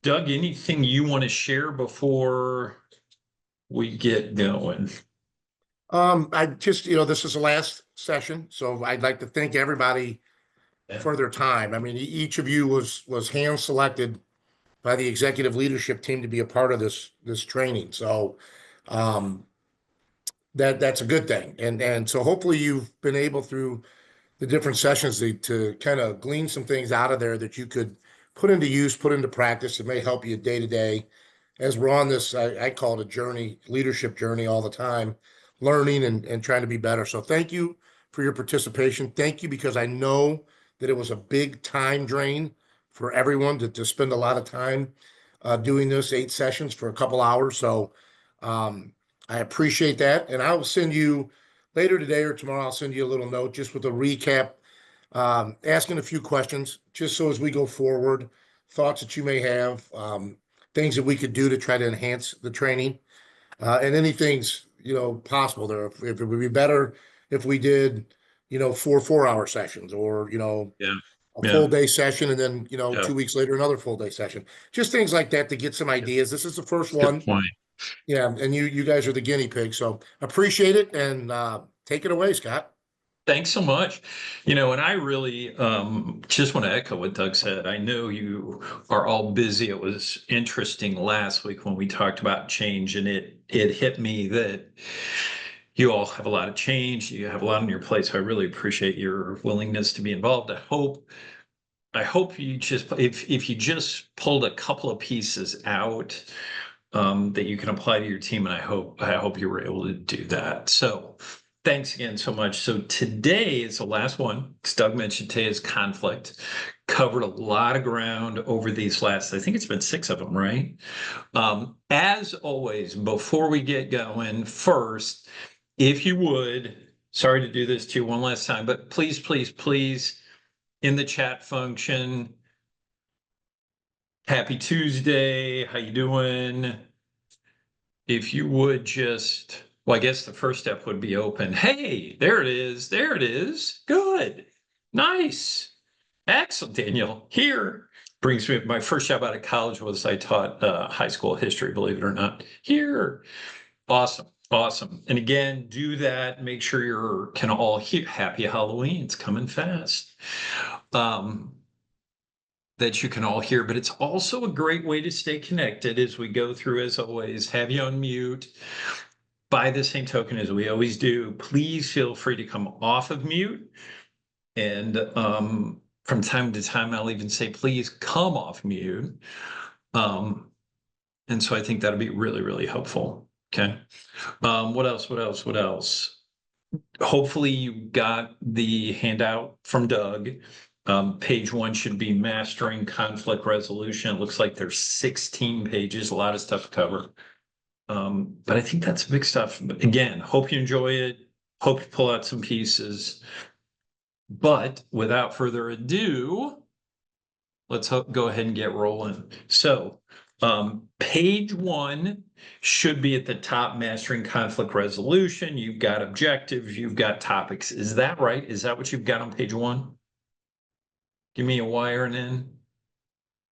Doug, anything you want to share before we get going? I just, this is the last session, so I'd like to thank everybody for their time. I mean, each of you was hand selected by the executive leadership team to be a part of this training. So um, that's a good thing. And so hopefully you've been able through the different sessions to kind of glean some things out of there that you could put into use, put into practice. It may help you day to day as we're on this, I call it a journey, leadership journey all the time, learning and trying to be better. So thank you for your participation. Thank you because I know that it was a big time drain for everyone to spend a lot of time doing this 8 sessions for a couple hours. So um, I appreciate that. And I will send you later today or tomorrow, I'll send you a little note just with a recap, asking a few questions, just so as we go forward, thoughts that you may have, things that we could do to try to enhance the training, and anything's, possible there. If it would be better if we did, 4 4-hour sessions or, Yeah, a full yeah, day session and then, yeah. 2 weeks later, another full day session, just things like that to get some ideas. This is the first Good one. point. Yeah. And you guys are the guinea pig. So appreciate it and, take it away, Scott. Thanks so much. And I really just want to echo what Doug said. I know you are all busy. It was interesting last week when we talked about change, and it hit me that you all have a lot of change. You have a lot on your plate. So I really appreciate your willingness to be involved. I hope you just if you just pulled a couple of pieces out that you can apply to your team, and I hope you were able to do that. So thanks again so much. So today is the last one. As Doug mentioned, today is conflict. Covered a lot of ground over these last, I think it's been 6 of them, right? As always, before we get going, first, if you would, sorry to do this to you one last time, but please, please, please, in the chat function, happy Tuesday, how you doing? If you would just, well, I guess the first step would be open. Hey, there it is. There it is. Good. Nice. Excellent, Daniel. Here brings me, my first job out of college was I taught high school history, believe it or not. Here. Awesome. Awesome. And again, do that. Make sure you're can all hear happy Halloween. It's coming fast. That you can all hear, but it's also a great way to stay connected as we go through, as always, have you on mute. By the same token, as we always do, please feel free to come off of mute. And from time to time, I'll even say, please come off mute. And so I think that'll be really, really helpful. Okay. What else? What else? What else? Hopefully you got the handout from Doug. Page 1 should be mastering conflict resolution. It looks like there's 16 pages, a lot of stuff to cover. But I think that's big stuff. But again, hope you enjoy it. Hope you pull out some pieces. But without further ado, let's go ahead and get rolling. So page 1 should be at the top, mastering conflict resolution. You've got objectives, you've got topics. Is that right? Is that what you've got on page 1? Give me a Y or an N.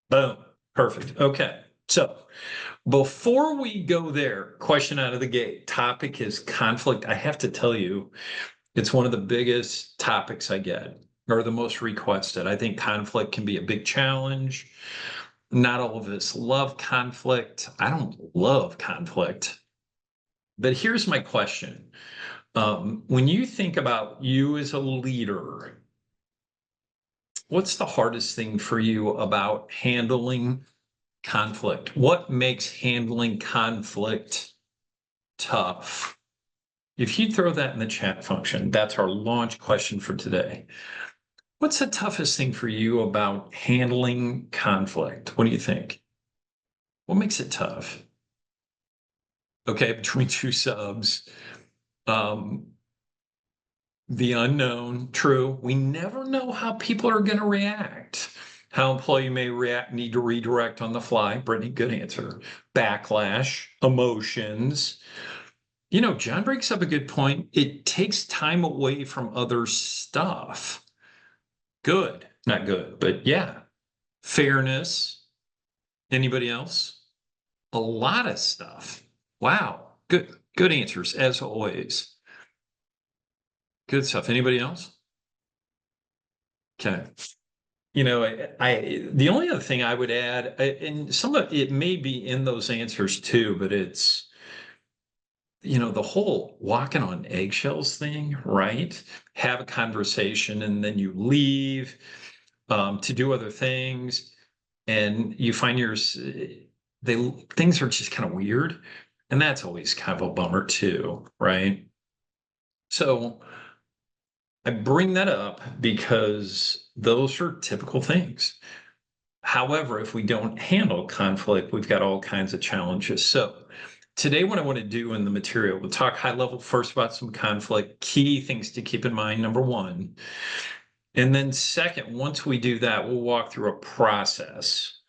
Boom. Perfect. Okay. So before we go there, question out of the gate. Topic is conflict. I have to tell you, it's one of the biggest topics I get, or the most requested. I think conflict can be a big challenge. Not all of us love conflict. I don't love conflict. But here's my question. When you think about you as a leader, what's the hardest thing for you about handling conflict? What makes handling conflict tough? If you throw that in the chat function, that's our launch question for today. What's the toughest thing for you about handling conflict? What do you think? What makes it tough? Okay, between 2 subs. The unknown, true. We never know how people are going to react. How employee may react, need to redirect on the fly. Brittany, good answer. Backlash, emotions. John brings up a good point. It takes time away from other stuff. Good, not good, but yeah. Fairness, Anybody else? A lot of stuff. Wow. Good answers as always. Good stuff. Anybody else? Okay. The only other thing I would add, and some of it may be in those answers too, but it's, the whole walking on eggshells thing, right? Have a conversation and then you leave to do other things, and you find things are just kind of weird, and that's always kind of a bummer too, right? So I bring that up because those are typical things. However, if we don't handle conflict, we've got all kinds of challenges. So today, what I want to do in the material, we'll talk high level first about some conflict, key things to keep in mind, number one. And then second, once we do that, we'll walk through a process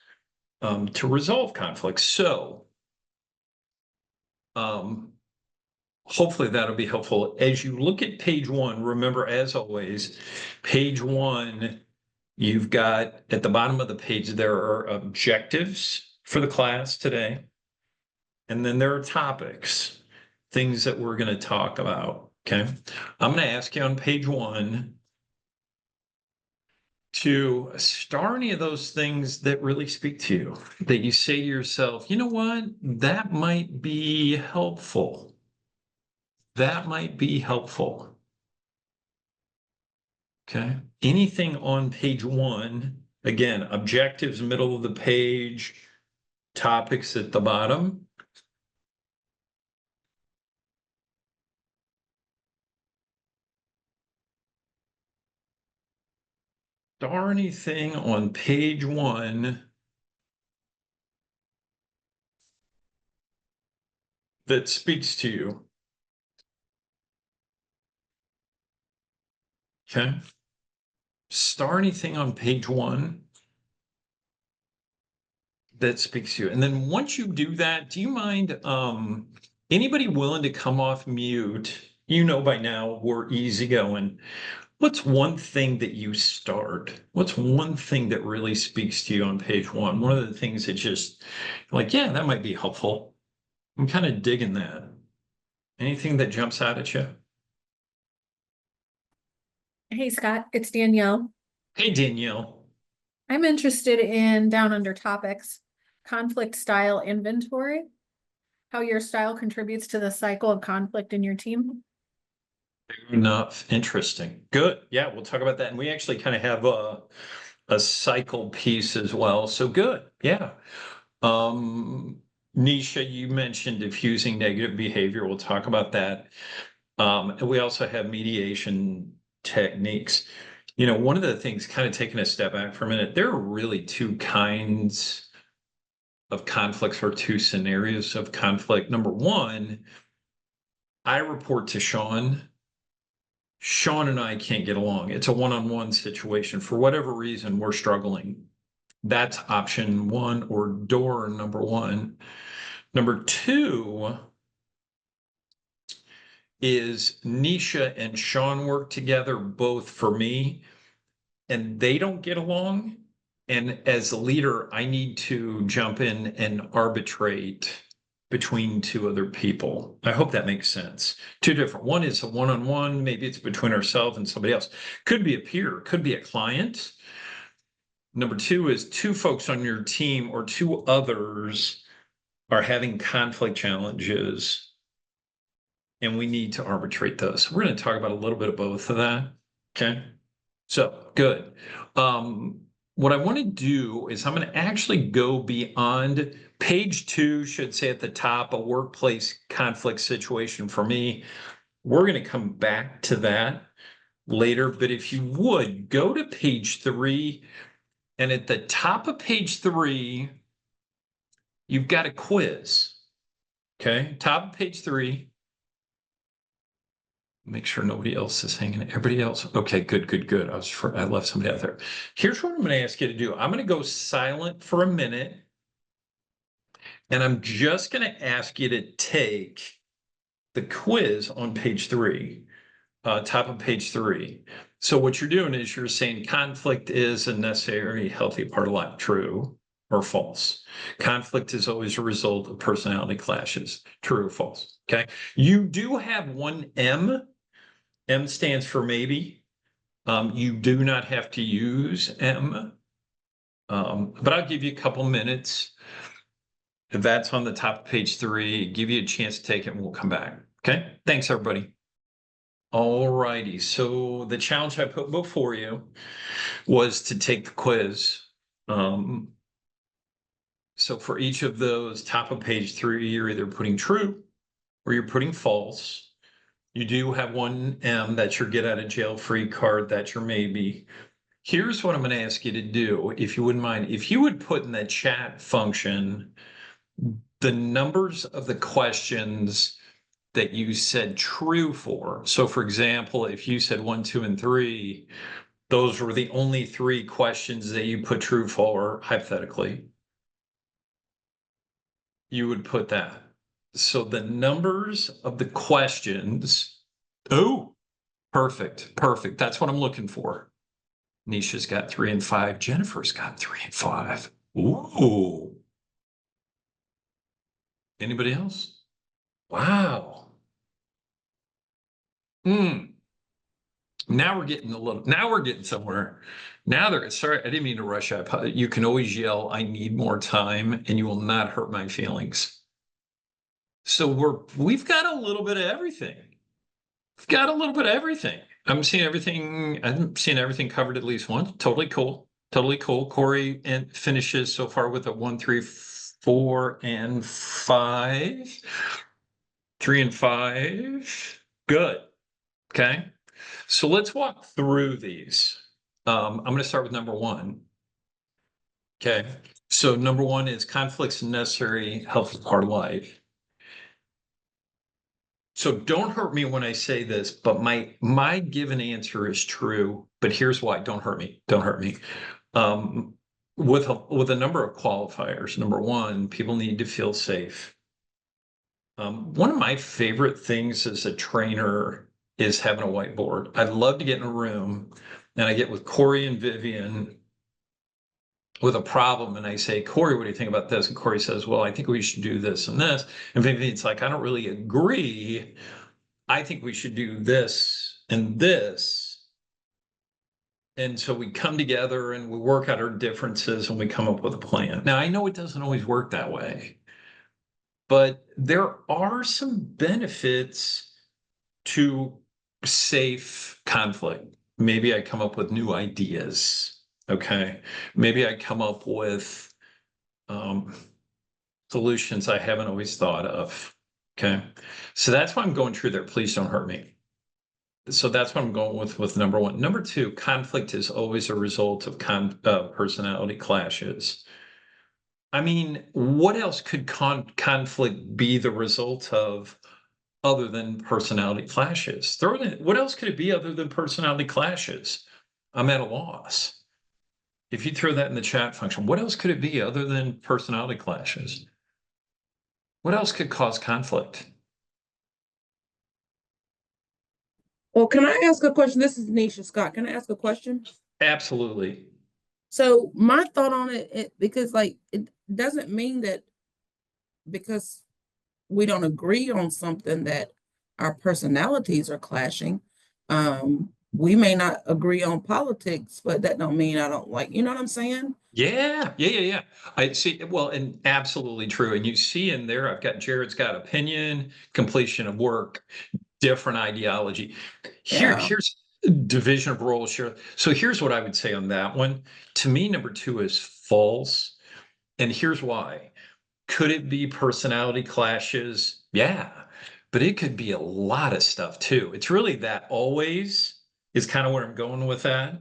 to resolve conflict. So hopefully that'll be helpful. As you look at page one, remember, as always, page one, you've got at the bottom of the page, there are objectives for the class today. And then there are topics, things that we're going to talk about. Okay. I'm going to ask you on page one to star any of those things that really speak to you, that you say to yourself, you know what, that might be helpful. That might be helpful. Okay. Anything on page one, again, objectives, middle of the page, topics at the bottom. Star anything on page one that speaks to you. Okay. Star anything on page one that speaks to you. And then once you do that, do you mind anybody willing to come off mute? By now we're easygoing. What's one thing that you start? What's one thing that really speaks to you on page one? One of the things that just like, yeah, that might be helpful. I'm kind of digging that. Anything that jumps out at you? Hey Scott, it's Danielle. Hey, Danielle. I'm interested in down under topics, conflict style inventory, how your style contributes to the cycle of conflict in your team. Enough. Interesting. Good. Yeah, we'll talk about that. And we actually kind of have a cycle piece as well. So good. Yeah. Nisha, you mentioned diffusing negative behavior. We'll talk about that. And we also have mediation techniques. One of the things, kind of taking a step back for a minute, there are really two kinds of conflicts or two scenarios of conflict. Number one, I report to Sean. Sean and I can't get along. It's a one-on-one situation. For whatever reason, we're struggling. That's option one, or door number one. Number two is Nisha and Sean work together, both for me, and they don't get along. And as a leader, I need to jump in and arbitrate between two other people. I hope that makes sense. Two different. One is a one-on-one, maybe it's between ourselves and somebody else. Could be a peer, could be a client. Number two is two folks on your team or two others are having conflict challenges, and we need to arbitrate those. We're going to talk about a little bit of both of that. Okay. So good. What I want to do is I'm going to actually go beyond page two, should say at the top, a workplace conflict situation for me. We're going to come back to that later, but if you would go to page three, and at the top of page three, you've got a quiz. Okay, top of page three. Make sure nobody else is hanging. Everybody else. Okay, good. I left somebody out there. Here's what I'm going to ask you to do. I'm going to go silent for a minute, and I'm just going to ask you to take the quiz on page three, top of page three. So what you're doing is you're saying conflict is a necessary, healthy part of life. True or false? Conflict is always a result of personality clashes. True or false? Okay. You do have one M. M stands for maybe. You do not have to use M. But I'll give you a couple minutes. That's on the top of page 3. Give you a chance to take it and we'll come back. Okay. Thanks, everybody. All righty. So the challenge I put before you was to take the quiz. So for each of those, top of page 3, you're either putting true or you're putting false. You do have one M, that's your get out of jail free card, that's your maybe. Here's what I'm going to ask you to do, if you wouldn't mind. If you would put in the chat function the numbers of the questions that you said true for. So for example, if you said 1, 2, and 3, those were the only 3 questions that you put true for, hypothetically. You would put that. So the numbers of the questions. Oh, perfect. Perfect. That's what I'm looking for. Nisha's got 3 and 5. Jennifer's got 3 and 5. Ooh. Anybody else? Wow. Now we're getting somewhere. Sorry, I didn't mean to rush up. You can always yell, I need more time, and you will not hurt my feelings. So we've got a little bit of everything. We've got a little bit of everything. I'm seeing everything covered at least once. Totally cool. Totally cool. Corey finishes so far with a 1, 3, 4, and 5. 3 and 5. Good. Okay. So let's walk through these. I'm going to start with number 1. Okay. So number 1 is conflicts and necessary, helpful part of life. So don't hurt me when I say this, but my given answer is true. But here's why. Don't hurt me. Don't hurt me. With a number of qualifiers. Number 1, people need to feel safe. One of my favorite things as a trainer is having a whiteboard. I'd love to get in a room and I get with Corey and Vivian with a problem and I say, Corey, what do you think about this? And Corey says, well, I think we should do this and this. And Vivian's like, I don't really agree. I think we should do this and this. And so we come together and we work out our differences and we come up with a plan. Now, I know it doesn't always work that way, but there are some benefits to safe conflict. Maybe I come up with new ideas. Okay. Maybe I come up with solutions I haven't always thought of. Okay. So that's why I'm going through there. Please don't hurt me. So that's what I'm going with number 1. Number 2, conflict is always a result of personality clashes. I mean, what else could conflict be the result of other than personality clashes? What else could it be other than personality clashes? I'm at a loss. If you throw that in the chat function, what else could it be other than personality clashes? What else could cause conflict? Well, can I ask a question? This is Nisha Scott. Can I ask a question? Absolutely. So my thought on it, because like it doesn't mean that because we don't agree on something that our personalities are clashing. We may not agree on politics, but that don't mean I don't like, you know what I'm saying? Yeah. I see. Well, and absolutely true. And you see in there, I've got Jared's got opinion, completion of work, different ideology. Here's division of roles here. So here's what I would say on that one. To me, number 2 is false. And here's why. Could it be personality clashes? Yeah, but it could be a lot of stuff too. It's really that always is kind of where I'm going with that.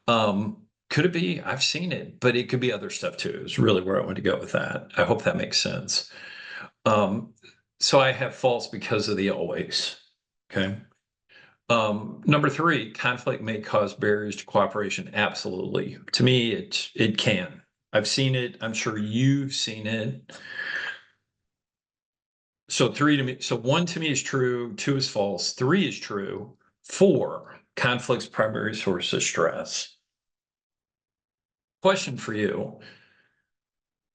Could it be? I've seen it, but it could be other stuff too. Is really where I want to go with that. I hope that makes sense. So I have false because of the always. Okay. Number 3, conflict may cause barriers to cooperation. Absolutely. To me, it can. I've seen it. I'm sure you've seen it. So 3 to me. So 1 to me is true. 2 is false. 3 is true. 4, conflict's primary source of stress. Question for you.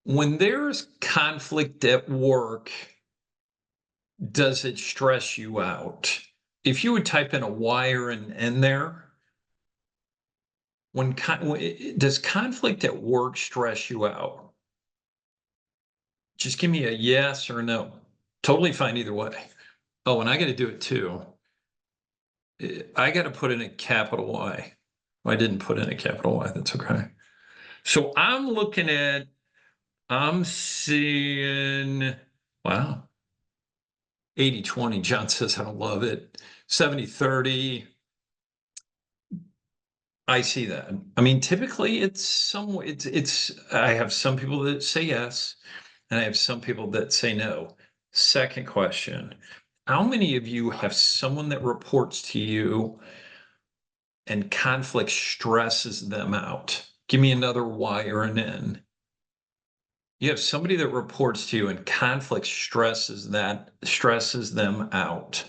when there's conflict at work, does it stress you out? If you would type in a Y or an N there, does conflict at work stress you out? Just give me a yes or no. Totally fine either way. Oh, and I got to do it too. I got to put in a capital Y. I didn't put in a capital Y. That's okay. So I'm seeing, wow, 80-20. John says, I don't love it. 70-30. I see that. I mean, typically I have some people that say yes, and I have some people that say no. Second question, how many of you have someone that reports to you and conflict stresses them out? Give me another Y or an N. You have somebody that reports to you and conflict stresses them out.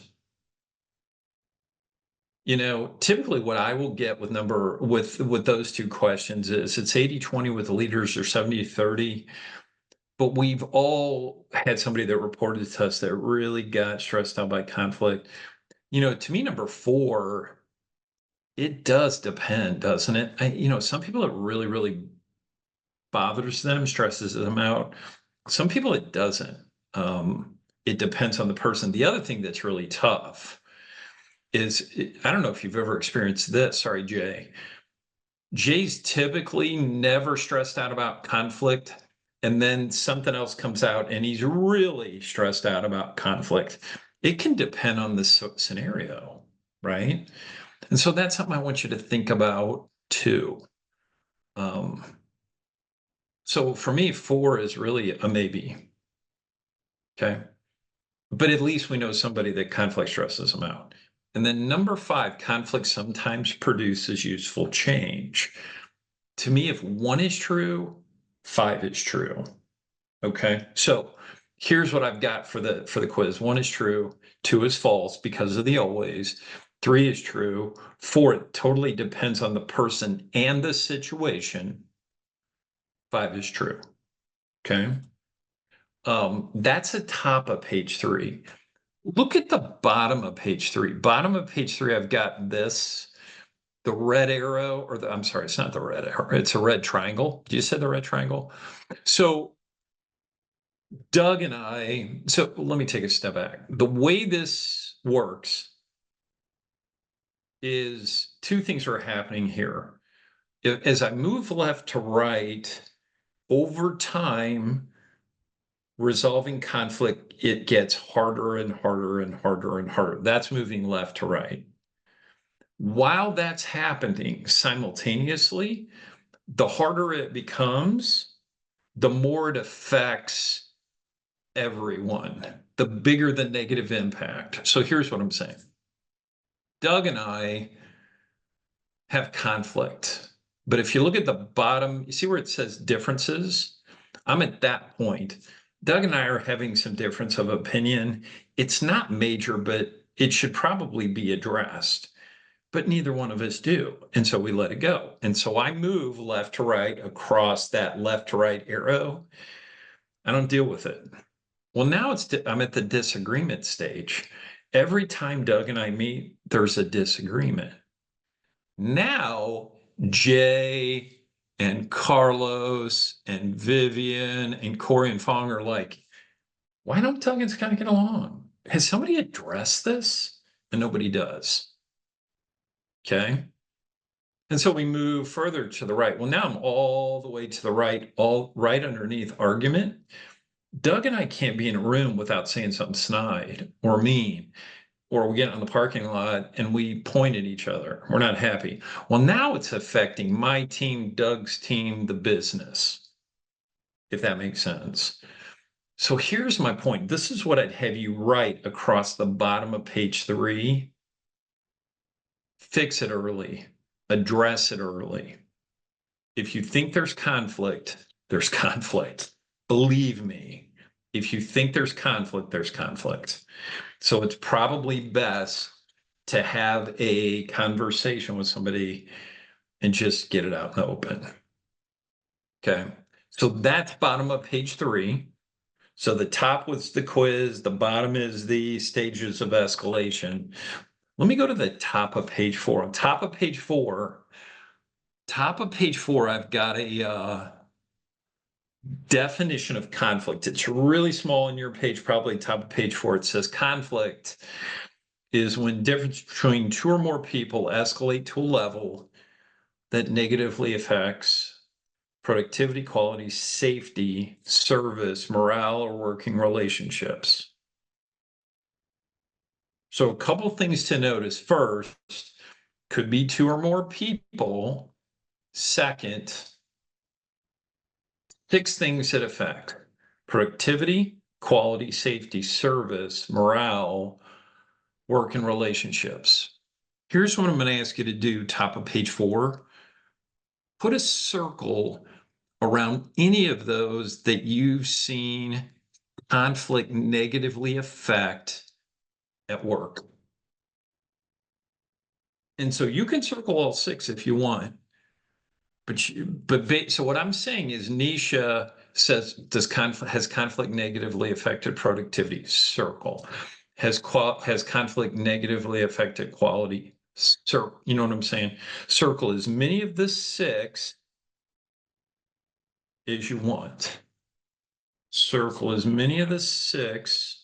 You know, typically what I will get with those two questions is it's 80-20 with the leaders or 70-30. But we've all had somebody that reported to us that really got stressed out by conflict. You know, to me, number 4, it does depend, doesn't it? Some people it really, really bothers them, stresses them out. Some people it doesn't. It depends on the person. The other thing that's really tough is, I don't know if you've ever experienced this. Sorry, Jay. Jay's typically never stressed out about conflict, and then something else comes out and he's really stressed out about conflict. It can depend on the scenario, right? And so that's something I want you to think about too. So for me, 4 is really a maybe. Okay. But at least we know somebody that conflict stresses them out. And then number 5, conflict sometimes produces useful change. To me, if 1 is true, 5 is true. Okay. So here's what I've got for the quiz. 1 is true, 2 is false because of the always, 3 is true, 4, it totally depends on the person and the situation. 5 is true. Okay. That's the top of page 3. Look at the bottom of page 3. Bottom of page 3, I've got the red arrow, I'm sorry, it's not the red arrow, it's a red triangle. You said the red triangle. So Doug and so let me take a step back. The way this works is 2 things are happening here. As I move left to right, over time, resolving conflict, it gets harder and harder and harder and harder. That's moving left to right. While that's happening simultaneously, the harder it becomes, the more it affects everyone, the bigger the negative impact. So here's what I'm saying. Doug and I have conflict, but if you look at the bottom, you see where it says differences? I'm at that point. Doug and I are having some difference of opinion. It's not major, but it should probably be addressed. But neither one of us do. And so we let it go. And so I move left to right across that left to right arrow. I don't deal with it. Well, now I'm at the disagreement stage. Every time Doug and I meet, there's a disagreement. Now, Jay and Carlos and Vivian and Corey and Fong are like, why don't Doug and Scott get along? Has somebody addressed this? And nobody does. Okay. And so we move further to the right. Well, now I'm all the way to the right, all right underneath argument. Doug and I can't be in a room without saying something snide or mean, or we get in the parking lot and we point at each other. We're not happy. Well, now it's affecting my team, Doug's team, the business, if that makes sense. So here's my point. This is what I'd have you write across the bottom of page 3. Fix it early. Address it early. If you think there's conflict, there's conflict. Believe me, if you think there's conflict, there's conflict. So it's probably best to have a conversation with somebody and just get it out in the open. Okay. So that's bottom of page 3. So the top was the quiz, the bottom is the stages of escalation. Let me go to the top of page 4. On top of page 4, I've got a definition of conflict. It's really small in your page, probably top of page 4. It says conflict is when difference between 2 or more people escalate to a level that negatively affects productivity, quality, safety, service, morale, or working relationships. So a couple things to notice. First, could be 2 or more people. Second, 6 things that affect productivity, quality, safety, service, morale, work, and relationships. Here's what I'm going to ask you to do, top of page 4. Put a circle around any of those that you've seen conflict negatively affect at work. And so you can circle all 6 if you want. So what I'm saying is Nisha says, has conflict negatively affected productivity? Circle. Has conflict negatively affected quality? Circle. You know what I'm saying? Circle as many of the 6 as you want. Circle as many of the 6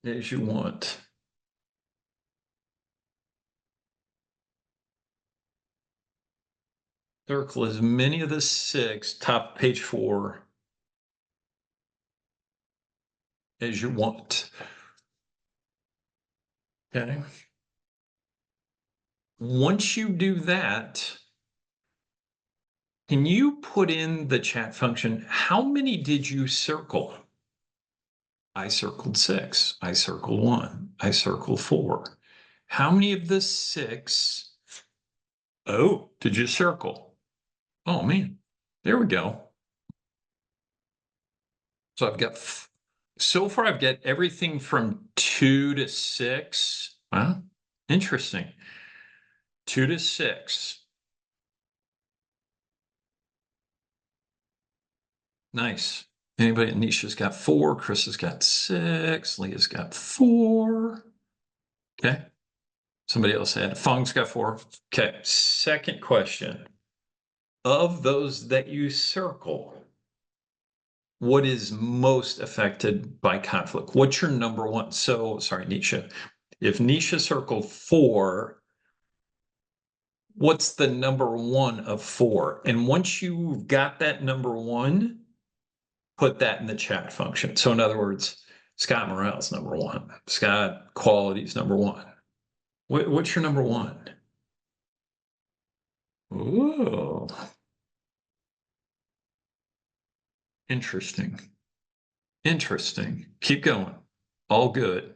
as you want. Circle as many of the 6, top page 4, as you want. Okay. Once you do that, can you put in the chat function, how many did you circle? I circled 6. I circled 1. I circled 4. How many of the 6? Oh, did you circle? Oh man, there we go. So I've got, so far I've got everything from 2 to 6. Wow, interesting. 2 to 6. Nice. Anybody? Nisha's got 4. Chris has got 6. Leah's got 4. Okay. Somebody else had. Fong's got 4. Okay. Second question. Of those that you circle, what is most affected by conflict? What's your number one? So, sorry, Nisha. If Nisha circled 4, what's the number 1 of 4? And once you've got that number 1, put that in the chat function. So in other words, Scott Morale's number 1. Scott Quality's number 1. What's your number 1? Ooh. Interesting. Interesting. Keep going. All good.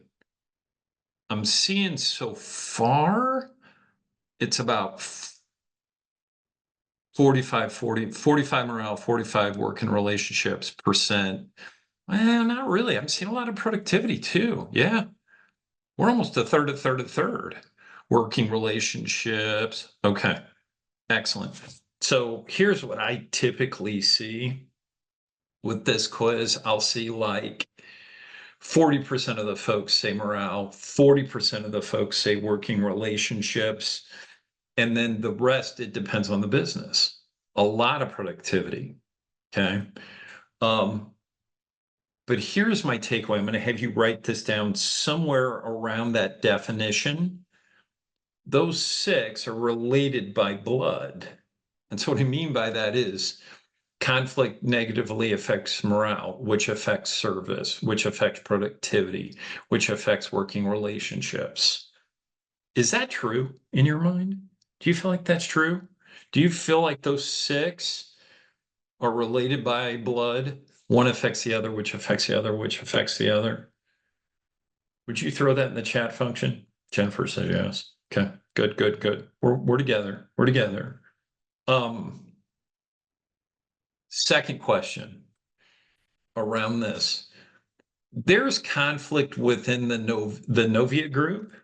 I'm seeing so far, it's about 45 morale, 45 working relationships percent. Well, not really. I'm seeing a lot of productivity too. Yeah. We're almost a third. Working relationships. Okay. Excellent. So here's what I typically see with this quiz. I'll see like 40% of the folks say morale, 40% of the folks say working relationships, and then the rest, it depends on the business. A lot of productivity. Okay. But here's my takeaway. I'm going to have you write this down somewhere around that definition. Those 6 are related by blood. And so what I mean by that is conflict negatively affects morale, which affects service, which affects productivity, which affects working relationships. Is that true in your mind? Do you feel like that's true? Do you feel like those 6 are related by blood? One affects the other, which affects the other, which affects the other. Would you throw that in the chat function? Jennifer says yes. Okay, good. We're together. We're together. Second question around this. There's conflict within the NOVVIA group.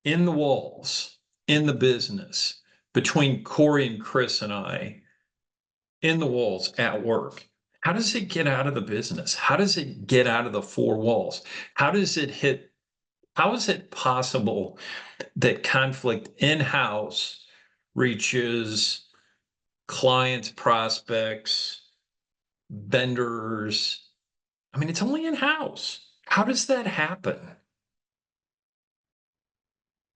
in the walls, in the business, between Corey and Chris and I, in the walls at work, how does it get out of the business? How does it get out of the four walls? How is it possible that conflict in-house reaches clients, prospects, vendors? I mean, it's only in-house. How does that happen?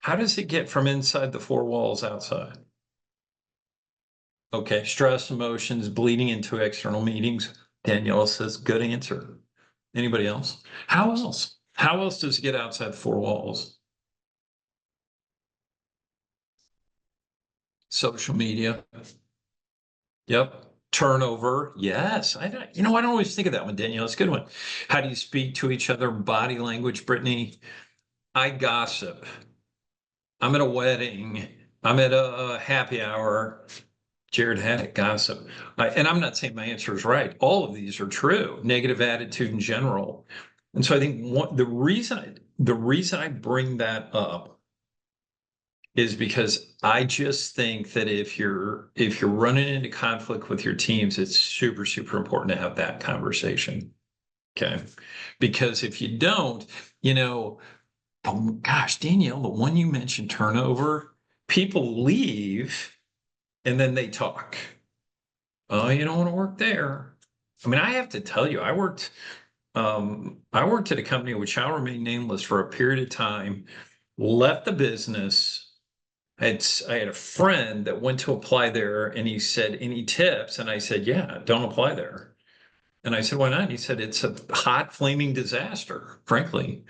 How does it get from inside the four walls outside? Okay, stress, emotions, bleeding into external meetings. Danielle says, good answer. Anybody else? How else? How else does it get outside the four walls? Social media. Yep. Turnover. Yes. I don't always think of that one, Danielle. It's a good one. How do you speak to each other? Body language, Brittany. I gossip. I'm at a wedding. I'm at a happy hour. Jared Haddock, gossip. And I'm not saying my answer is right. All of these are true. Negative attitude in general. And so I think the reason I bring that up is because I just think that if you're running into conflict with your teams, it's super, super important to have that conversation. Okay. Because if you don't, oh gosh, Danielle, the one you mentioned, turnover, people leave and then they talk. Oh, you don't want to work there. I mean, I have to tell you, I worked at a company which shall remain nameless for a period of time, left the business. I had a friend that went to apply there and he said, any tips? And I said, yeah, don't apply there. And I said, why not? He said, it's a hot flaming disaster, frankly.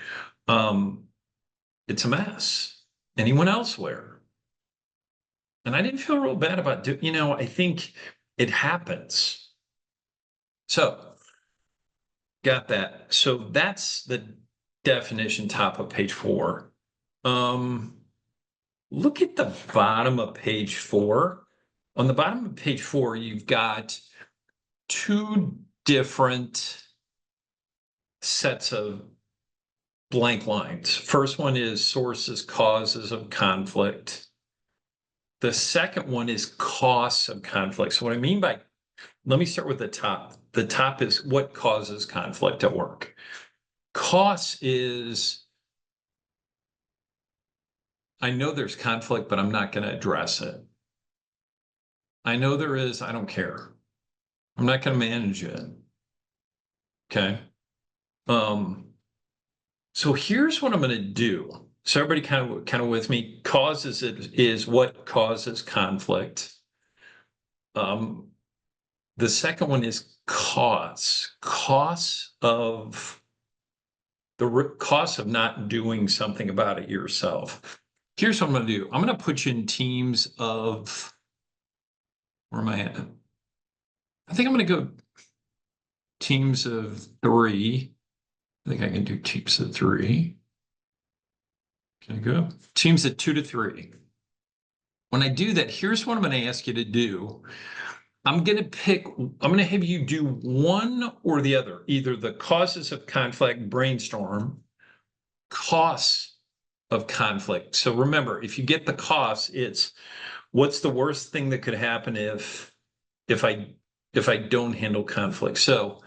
It's a mess. And he went elsewhere. And I didn't feel real bad about I think it happens. So got that. So that's the definition, top of page 4. Look at the bottom of page 4. On the bottom of page 4, you've got 2 different sets of blank lines. First one is sources, causes of conflict. The second one is costs of conflict. So what I mean by, let me start with the top. The top is what causes conflict at work. Costs is, I know there's conflict, but I'm not going to address it. I know there is, I don't care. I'm not going to manage it. Okay. So here's what I'm going to do. So everybody kind of with me. Causes is what causes conflict. The second one is costs. Costs of not doing something about it yourself. Here's what I'm going to do. I'm going to put you in teams of, where am I at? I think I'm going to go teams of 3. I think I can do teams of 3. Can I go? Teams of 2 to 3. When I do that, here's what I'm going to ask you to do. I'm going to have you do one or the other, either the causes of conflict, brainstorm, costs of conflict. So remember, if you get the costs, it's what's the worst thing that could happen if I don't handle conflict. So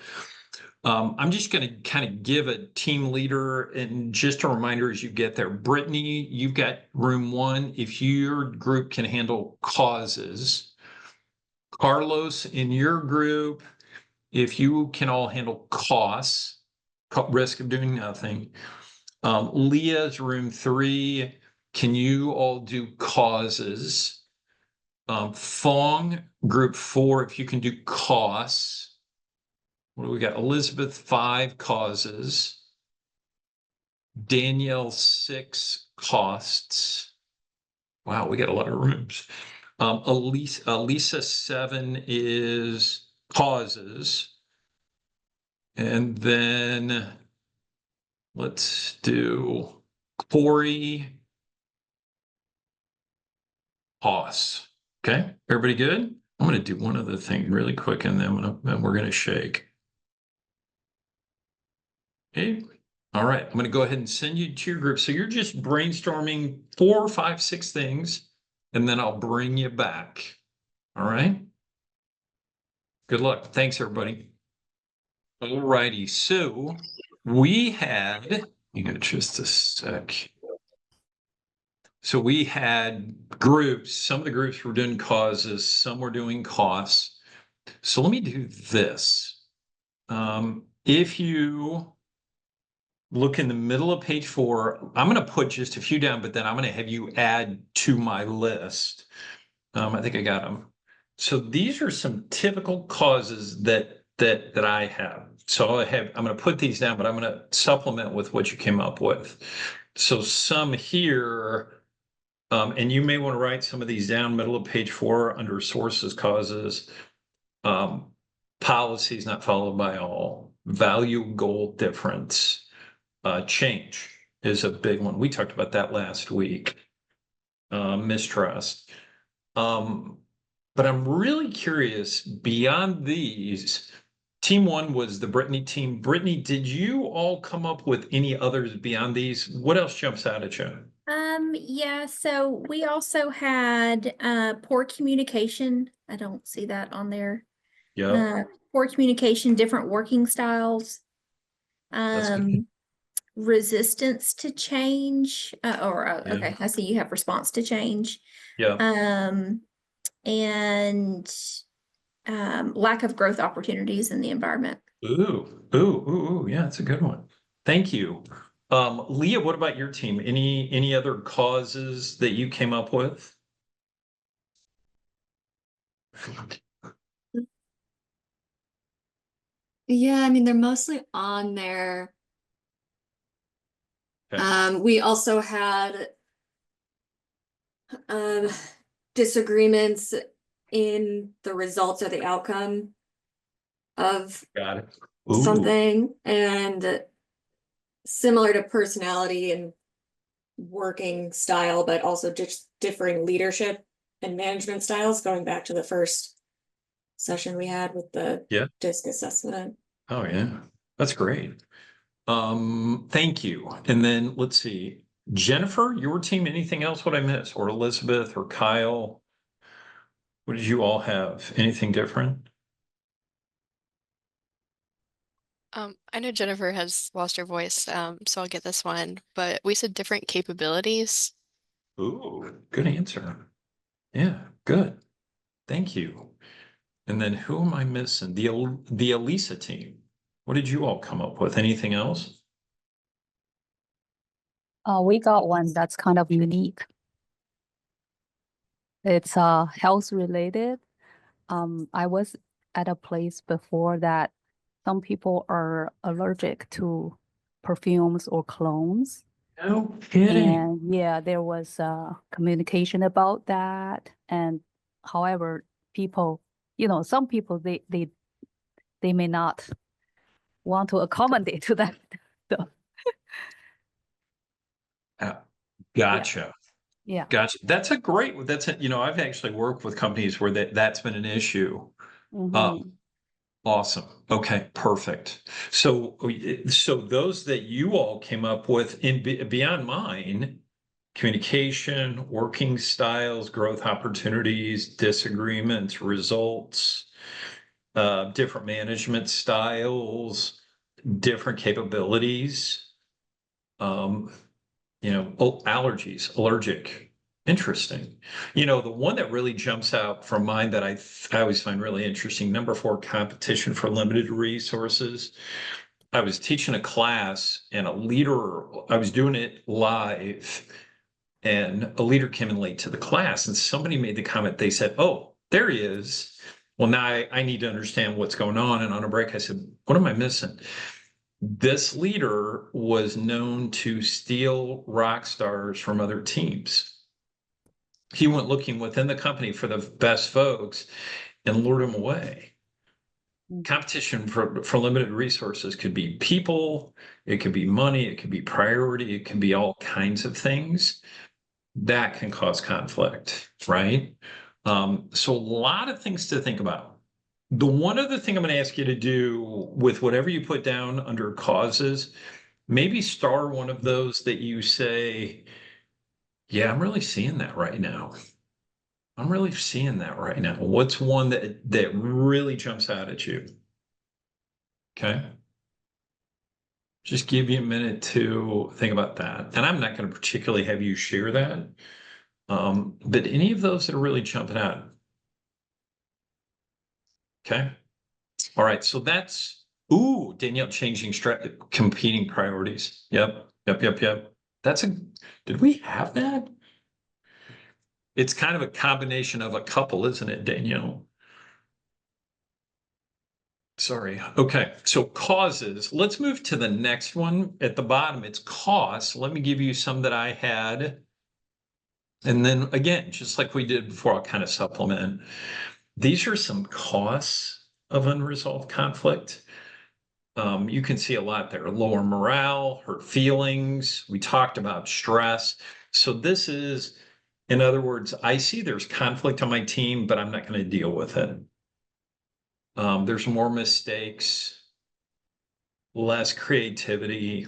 I'm just going to kind of give a team leader, and just a reminder as you get there, Brittany, you've got room 1. If your group can handle causes, Carlos, in your group, if you can all handle costs, risk of doing nothing. Leah's room 3, can you all do causes? Fong, group 4, if you can do costs. What do we got? Elizabeth, 5, causes. Danielle, 6, costs. Wow, we got a lot of rooms. Lisa, 7 is causes. And then let's do Corey, costs. Okay, everybody good? I'm going to do one other thing really quick, and then we're going to shake. Okay. All right, I'm going to go ahead and send you to your group. So you're just brainstorming 4, 5, 6 things, and then I'll bring you back. All right. Good luck. Thanks, everybody. All righty. So we had, you know, just a sec. So we had groups. Some of the groups were doing causes, some were doing costs. So let me do this. If you look in the middle of page 4, I'm going to put just a few down, but then I'm going to have you add to my list. I think I got them. So these are some typical causes that I have. So I'm going to put these down, but I'm going to supplement with what you came up with. So some here, and you may want to write some of these down, middle of page 4 under sources, causes, policies not followed by all, value goal difference, change is a big one. We talked about that last week. Mistrust. But I'm really curious, beyond these, team 1 was the Brittany team. Brittany, did you all come up with any others beyond these? What else jumps out at you? Yeah, so we also had poor communication. I don't see that on there. Yeah. Poor communication, different working styles. Good. Resistance to change, Yeah. okay, I see you have response to change. Yeah. And lack of growth opportunities in the environment. Ooh, yeah, that's a good one. Thank you. Leah, what about your team? Any other causes that you came up with? Yeah, I mean, they're mostly on there. Okay. We also had disagreements in the results or the outcome of Got it. Ooh. something, and similar to personality and working style, but also just differing leadership and management styles, going back to the first session we had with the Yeah. DISC assessment. Oh, yeah. That's great. Thank you. And then let's see. Jennifer, your team, anything else what I missed? Or Elizabeth or Kyle? What did you all have? Anything different? I know Jennifer has lost her voice, so I'll get this one, but we said different capabilities. Ooh, good answer. Yeah, good. Thank you. And then who am I missing? The Elisa team. What did you all come up with? Anything else? We got one that's kind of unique. It's health related. I was at a place before that some people are allergic to perfumes or colognes. No kidding. And yeah, there was communication about that. And however, people, some people they may not want to accommodate to that. So, Gotcha. yeah. Gotcha. That's I've actually worked with companies where that's been an issue. Mhm. Awesome. Okay, perfect. So those that you all came up with beyond mine, communication, working styles, growth opportunities, disagreements, results, different management styles, different capabilities, allergies, allergic. Interesting. The one that really jumps out from mine that I always find really interesting, number 4, competition for limited resources. I was teaching a class and I was doing it live, and a leader came in late to the class and somebody made the comment. They said, "Oh, there he is." Well, now I need to understand what's going on. And on a break, I said, "What am I missing?" This leader was known to steal rock stars from other teams. He went looking within the company for the best folks and lured them away. Competition for limited resources could be people, it could be money, it could be priority, it can be all kinds of things that can cause conflict, right? So a lot of things to think about. The one other thing I'm going to ask you to do with whatever you put down under causes, maybe star one of those that you say, yeah, I'm really seeing that right now. I'm really seeing that right now. What's one that really jumps out at you? Okay. Just give you a minute to think about that. And I'm not going to particularly have you share that. But any of those that are really jumping out. Okay. All right. So that's, ooh, Danielle changing competing priorities. Yep. Yep. Did we have that? It's kind of a combination of a couple, isn't it, Danielle? Sorry. Okay. So causes. Let's move to the next one at the bottom. It's costs. Let me give you some that I had. And then again, just like we did before, I'll kind of supplement. These are some costs of unresolved conflict. You can see a lot there. Lower morale, hurt feelings. We talked about stress. So this is, in other words, I see there's conflict on my team, but I'm not going to deal with it. There's more mistakes, less creativity.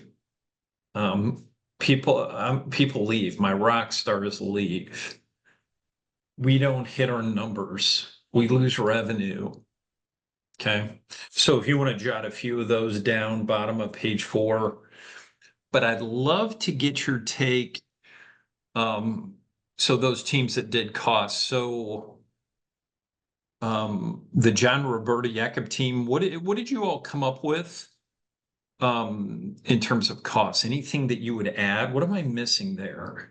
People leave. My rock stars leave. We don't hit our numbers. We lose revenue. Okay. So if you want to jot a few of those down, bottom of page 4, but I'd love to get your take. So those teams that did cost. So the John Roberta Jakob team, what did you all come up with in terms of costs? Anything that you would add? What am I missing there?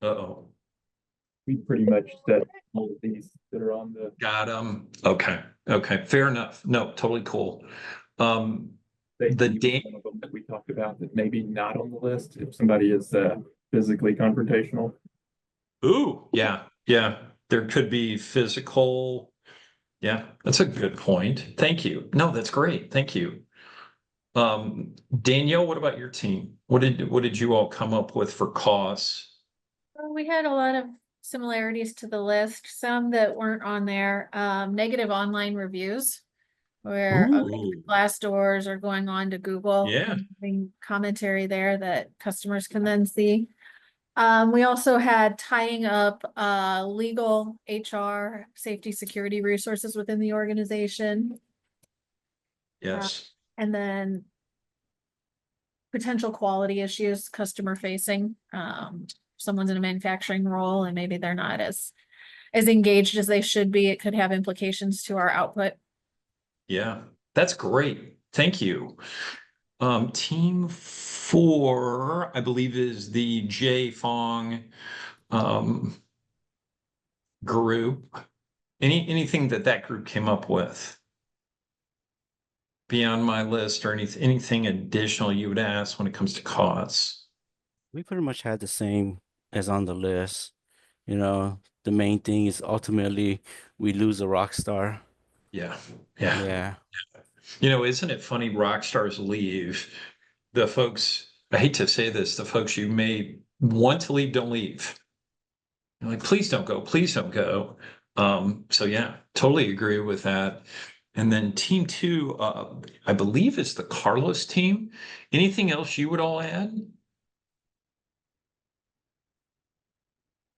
Uh-oh. We pretty much said all of these that are on the. Got them. Okay. Fair enough. No, totally cool. Safety was one of them that we talked about that maybe not on the list if somebody is physically confrontational. Ooh, yeah. There could be physical. Yeah, that's a good point. Thank you. No, that's great. Thank you. Danielle, what about your team? What did you all come up with for costs? We had a lot of similarities to the list, some that weren't on there. Negative online reviews where Ooh. glass doors are going on to Google. Yeah. And having commentary there that customers can then see. We also had tying up legal, HR, safety, security resources within the organization. Yes. And then potential quality issues, customer facing. Someone's in a manufacturing role and maybe they're not as engaged as they should be. It could have implications to our output. Yeah, that's great. Thank you. Team 4, I believe, is the J Fong group. Anything that group came up with beyond my list or anything additional you would ask when it comes to costs? We pretty much had the same as on the list. You know, the main thing is ultimately we lose a rock star. Yeah. You know, isn't it funny? Rock stars leave. The folks, I hate to say this, the folks you may want to leave don't leave. You're like, please don't go. Please don't go. So yeah, totally agree with that. And then team 2, I believe is the Carlos team. Anything else you would all add?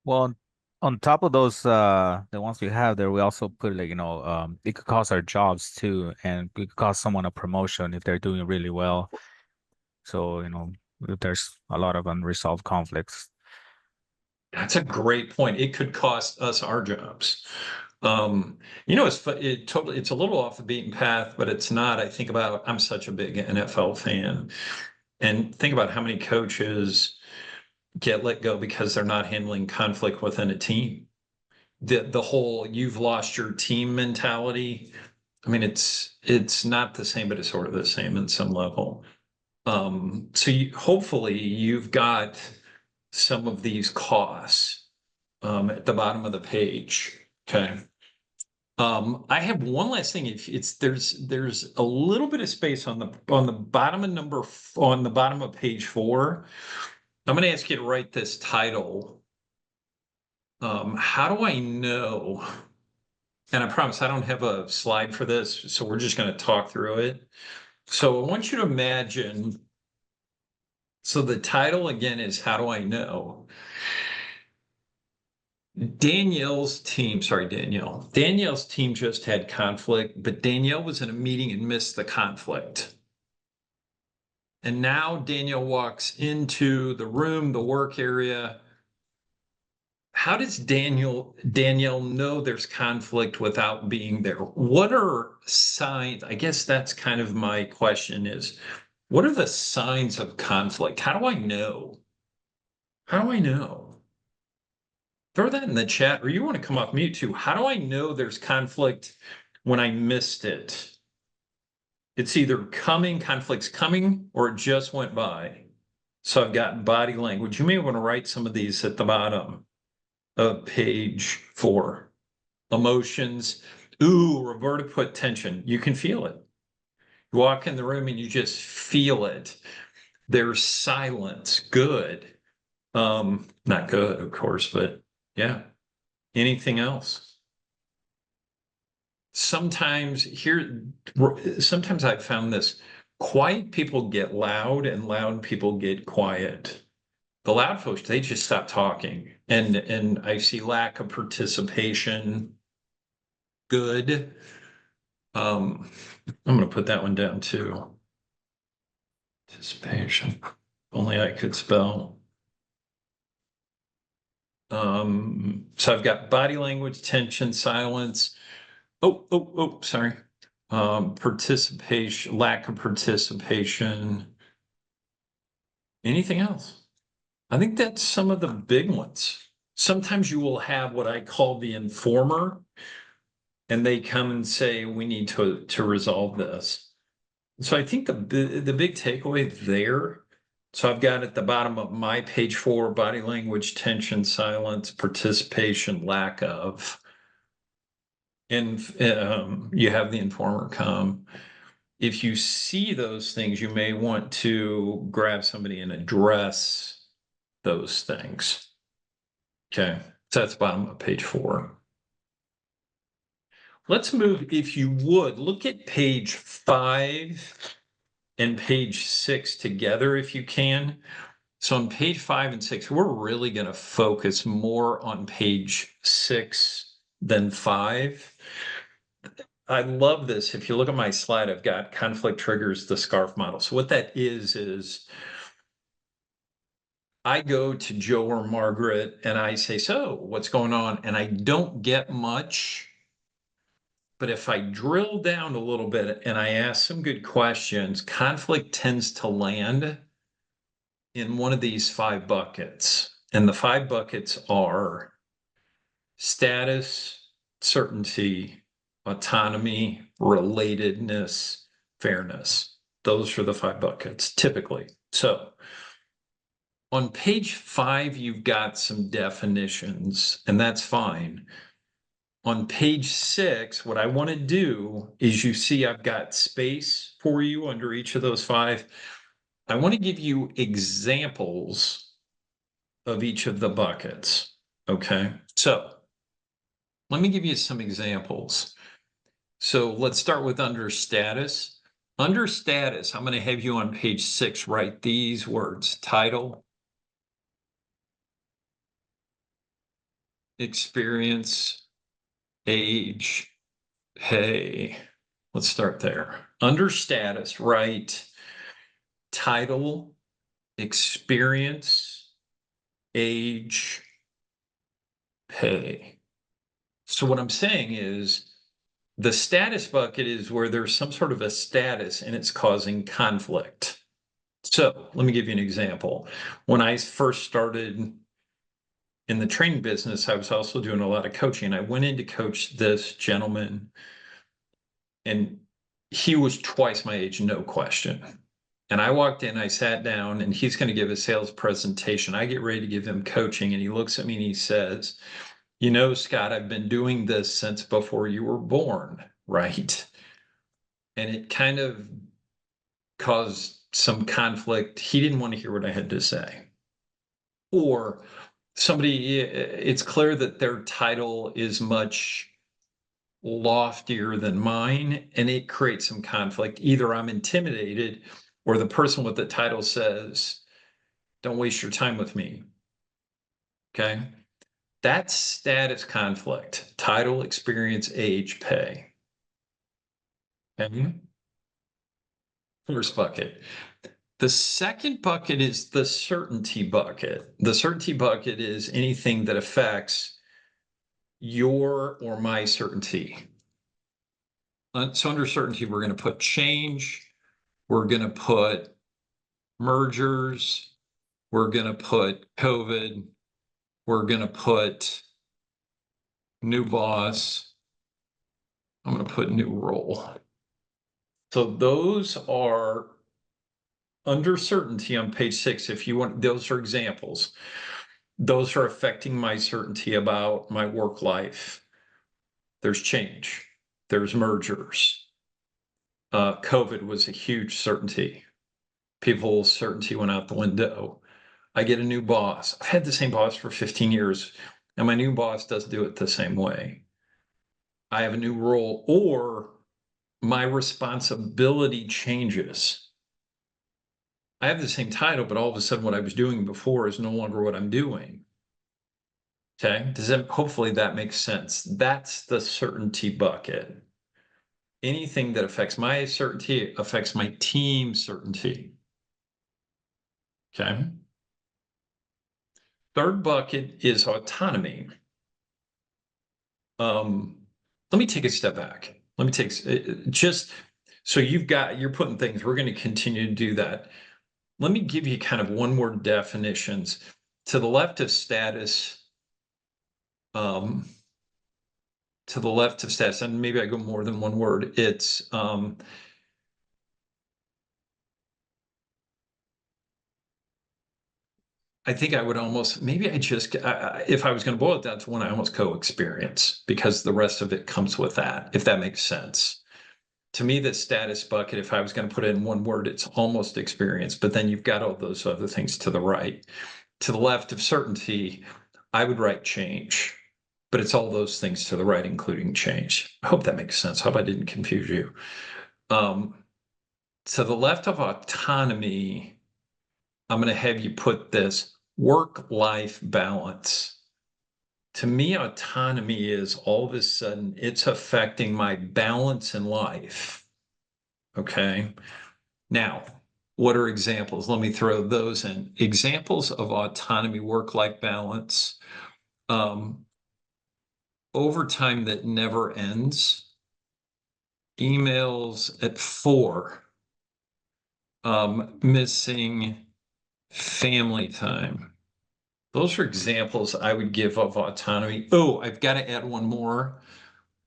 Well, on top of those, the ones we have there, we also put like, it could cost our jobs too, and it could cost someone a promotion if they're doing really well. So, if there's a lot of unresolved conflicts. That's a great point. It could cost us our jobs. It's a little off the beaten path, but it's not. I think about, I'm such a big NFL fan, and think about how many coaches get let go because they're not handling conflict within a team. The whole "you've lost your team" mentality. I mean, it's not the same, but it's sort of the same in some level. So hopefully you've got some of these costs at the bottom of the page. Okay. I have one last thing. There's a little bit of space on the bottom of page 4. I'm going to ask you to write this title. How do I know and I promise I don't have a slide for this, so we're just going to talk through it. So I want you to imagine, so the title again is How Do I Know? Danielle's team just had conflict, but Danielle was in a meeting and missed the conflict. And now Danielle walks into the room, the work area. How does Danielle know there's conflict without being there? What are signs? I guess that's kind of my question is, what are the signs of conflict? How do I know? How do I know? Throw that in the chat, or you want to come off mute too. How do I know there's conflict when I missed it? It's either conflict's coming, or it just went by. So I've got body language. You may want to write some of these at the bottom of page 4. Emotions. Ooh, Roberta put tension. You can feel it. You walk in the room and you just feel it. There's silence. Good. Not good, of course, but yeah. Anything else? Sometimes I've found this. Quiet people get loud and loud people get quiet. The loud folks, they just stop talking. And I see lack of participation. Good. I'm going to put that one down too. Participation. Only I could spell. So I've got body language, tension, silence. Sorry. Participation, lack of participation. Anything else? I think that's some of the big ones. Sometimes you will have what I call the informer, and they come and say, we need to resolve this. So I think the big takeaway there, so I've got at the bottom of my page 4, body language, tension, silence, participation, lack of. And you have the informer come. If you see those things, you may want to grab somebody and address those things. Okay, so that's bottom of page 4. Let's move, if you would, look at page 5 and page 6 together if you can. So on page 5 and 6, we're really going to focus more on page 6 than 5. I love this. If you look at my slide, I've got conflict triggers, the SCARF model. So what that is I go to Joe or Margaret and I say, so what's going on? And I don't get much. But if I drill down a little bit and I ask some good questions, conflict tends to land in one of these 5 buckets. And the 5 buckets are status, certainty, autonomy, relatedness, fairness. Those are the 5 buckets typically. So on page 5, you've got some definitions, and that's fine. On page 6, what I want to do is, you see I've got space for you under each of those 5. I want to give you examples of each of the buckets. Okay, so let me give you some examples. So let's start with under status. Under status, I'm going to have you on page 6 write these words: title, experience, age, pay. Let's start there. Under status, write title, experience, age, pay. So what I'm saying is, the status bucket is where there's some sort of a status and it's causing conflict. So let me give you an example. When I first started in the training business, I was also doing a lot of coaching. I went in to coach this gentleman, and he was twice my age, no question. And I walked in, I sat down, and he's going to give a sales presentation. I get ready to give him coaching, and he looks at me and he says, you know, Scott, I've been doing this since before you were born, right? And it kind of caused some conflict. He didn't want to hear what I had to say. Or somebody, it's clear that their title is much loftier than mine, and it creates some conflict. Either I'm intimidated or the person with the title says, don't waste your time with me. Okay. That's status conflict, title, experience, age, pay. Okay. First bucket. The second bucket is the certainty bucket. The certainty bucket is anything that affects your or my certainty. So under certainty, we're going to put change. We're going to put mergers. We're going to put COVID. We're going to put new boss. I'm going to put new role. So those are under certainty on page 6. If you want, those are examples. Those are affecting my certainty about my work life. There's change. There's mergers. COVID was a huge certainty. People's certainty went out the window. I get a new boss. I've had the same boss for 15 years, and my new boss doesn't do it the same way. I have a new role, or my responsibility changes. I have the same title, but all of a sudden what I was doing before is no longer what I'm doing. Okay, hopefully that makes sense. That's the certainty bucket. Anything that affects my certainty affects my team's certainty. Okay. Third bucket is autonomy. Let me take a step back. Let me take just so you're putting things, we're going to continue to do that. Let me give you kind of one-word definitions. To the left of status, and maybe I go more than one word, it's I think I would almost, maybe I just, if I was going to boil it down to one, I almost co-experience, because the rest of it comes with that, if that makes sense. To me, the status bucket, if I was going to put it in one word, it's almost experience, but then you've got all those other things to the right. To the left of certainty, I would write change, but it's all those things to the right, including change. I hope that makes sense. I hope I didn't confuse you. To the left of autonomy, I'm going to have you put this work-life balance. To me, autonomy is all of a sudden it's affecting my balance in life. Okay. Now, what are examples? Let me throw those in. Examples of autonomy, work-life balance, overtime that never ends, emails at 4, missing family time. Those are examples I would give of autonomy. Oh, I've got to add one more.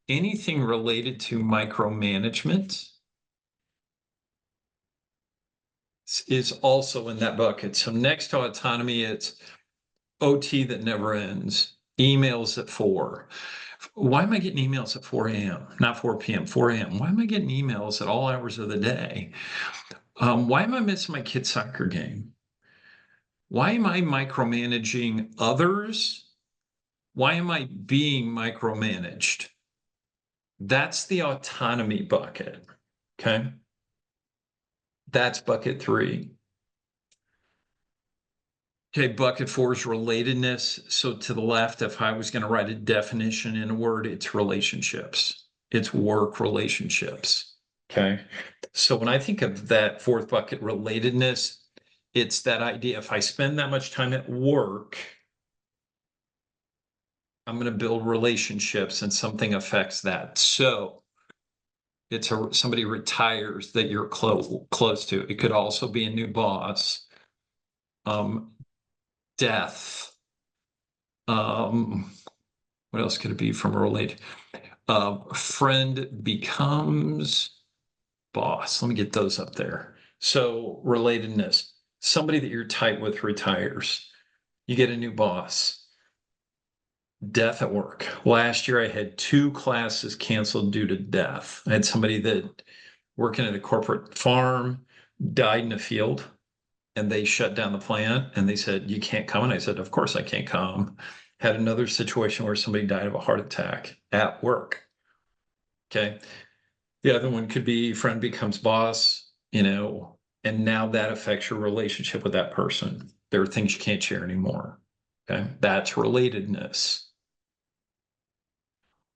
Anything related to micromanagement is also in that bucket. So next to autonomy, it's OT that never ends, emails at 4. Why am I getting emails at 4 a.m.? Not 4 p.m., 4 a.m. Why am I getting emails at all hours of the day? Why am I missing my kid's soccer game? Why am I micromanaging others? Why am I being micromanaged? That's the autonomy bucket. Okay. That's bucket 3. Okay, bucket 4 is relatedness. So to the left, if I was going to write a definition in a word, it's relationships. It's work relationships. Okay. So when I think of that 4th bucket, relatedness, it's that idea. If I spend that much time at work, I'm going to build relationships and something affects that. So it's somebody retires that you're close to. It could also be a new boss. Death. What else could it be from a related? Friend becomes boss. Let me get those up there. So relatedness. Somebody that you're tight with retires. You get a new boss. Death at work. Last year I had 2 classes canceled due to death. I had somebody that working at a corporate farm died in a field, and they shut down the plant, and they said, you can't come. And I said, of course I can't come. Had another situation where somebody died of a heart attack at work. Okay. The other one could be friend becomes boss, and now that affects your relationship with that person. There are things you can't share anymore. Okay. That's relatedness.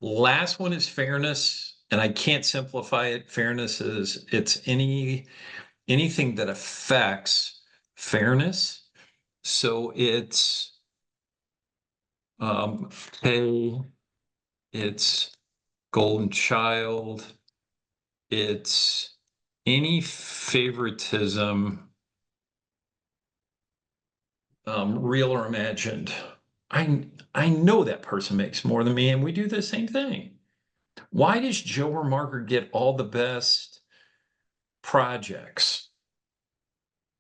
Last one is fairness, and I can't simplify it. Fairness is it's anything that affects fairness. So it's pay, it's golden child, it's any favoritism, real or imagined. I know that person makes more than me, and we do the same thing. Why does Joe or Margaret get all the best projects?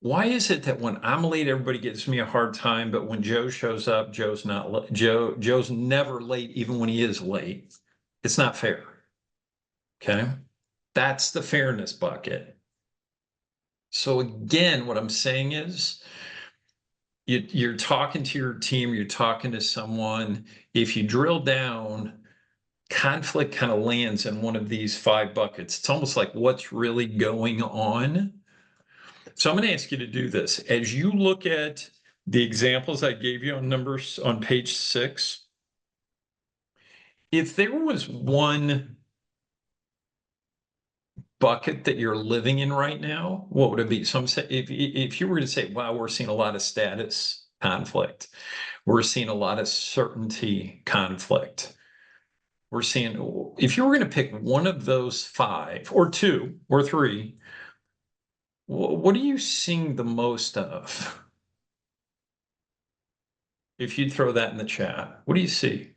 Why is it that when I'm late, everybody gives me a hard time, but when Joe shows up, Joe's not Joe's never late, even when he is late? It's not fair. Okay. That's the fairness bucket. So again, what I'm saying is you're talking to your team, you're talking to someone. If you drill down, conflict kind of lands in one of these 5 buckets. It's almost like what's really going on. So I'm going to ask you to do this. As you look at the examples I gave you on numbers on page 6, if there was one bucket that you're living in right now, what would it be? So I'm saying, if you were to say, wow, we're seeing a lot of status conflict, we're seeing a lot of certainty conflict, we're seeing, if you were going to pick one of those 5 or 2 or 3, what are you seeing the most of? If you'd throw that in the chat, what do you see?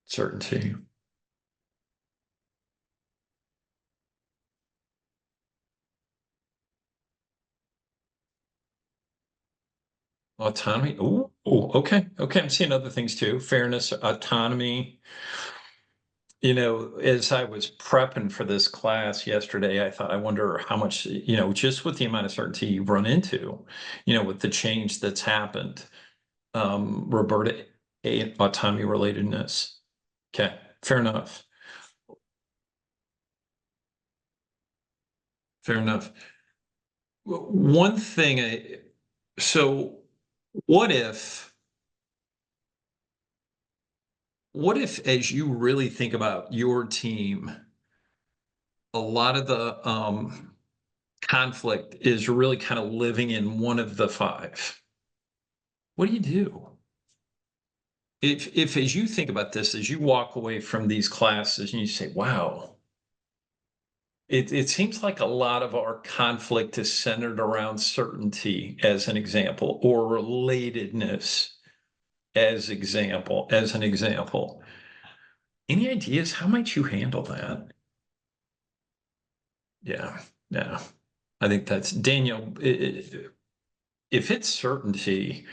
Certainty. Autonomy. Oh, okay. Okay. I'm seeing other things too. Fairness, autonomy. As I was prepping for this class yesterday, I thought, I wonder how much, just with the amount of certainty you've run into, with the change that's happened. Roberta, autonomy relatedness. Okay. Fair enough. Fair enough. One thing, so what if as you really think about your team, a lot of the conflict is really kind of living in one of the 5? What do you do? If as you think about this, as you walk away from these classes and you say, wow, it seems like a lot of our conflict is centered around certainty, as an example, or relatedness as an example. Any ideas? How might you handle that? Yeah. I think that's Daniel. If it's certainty,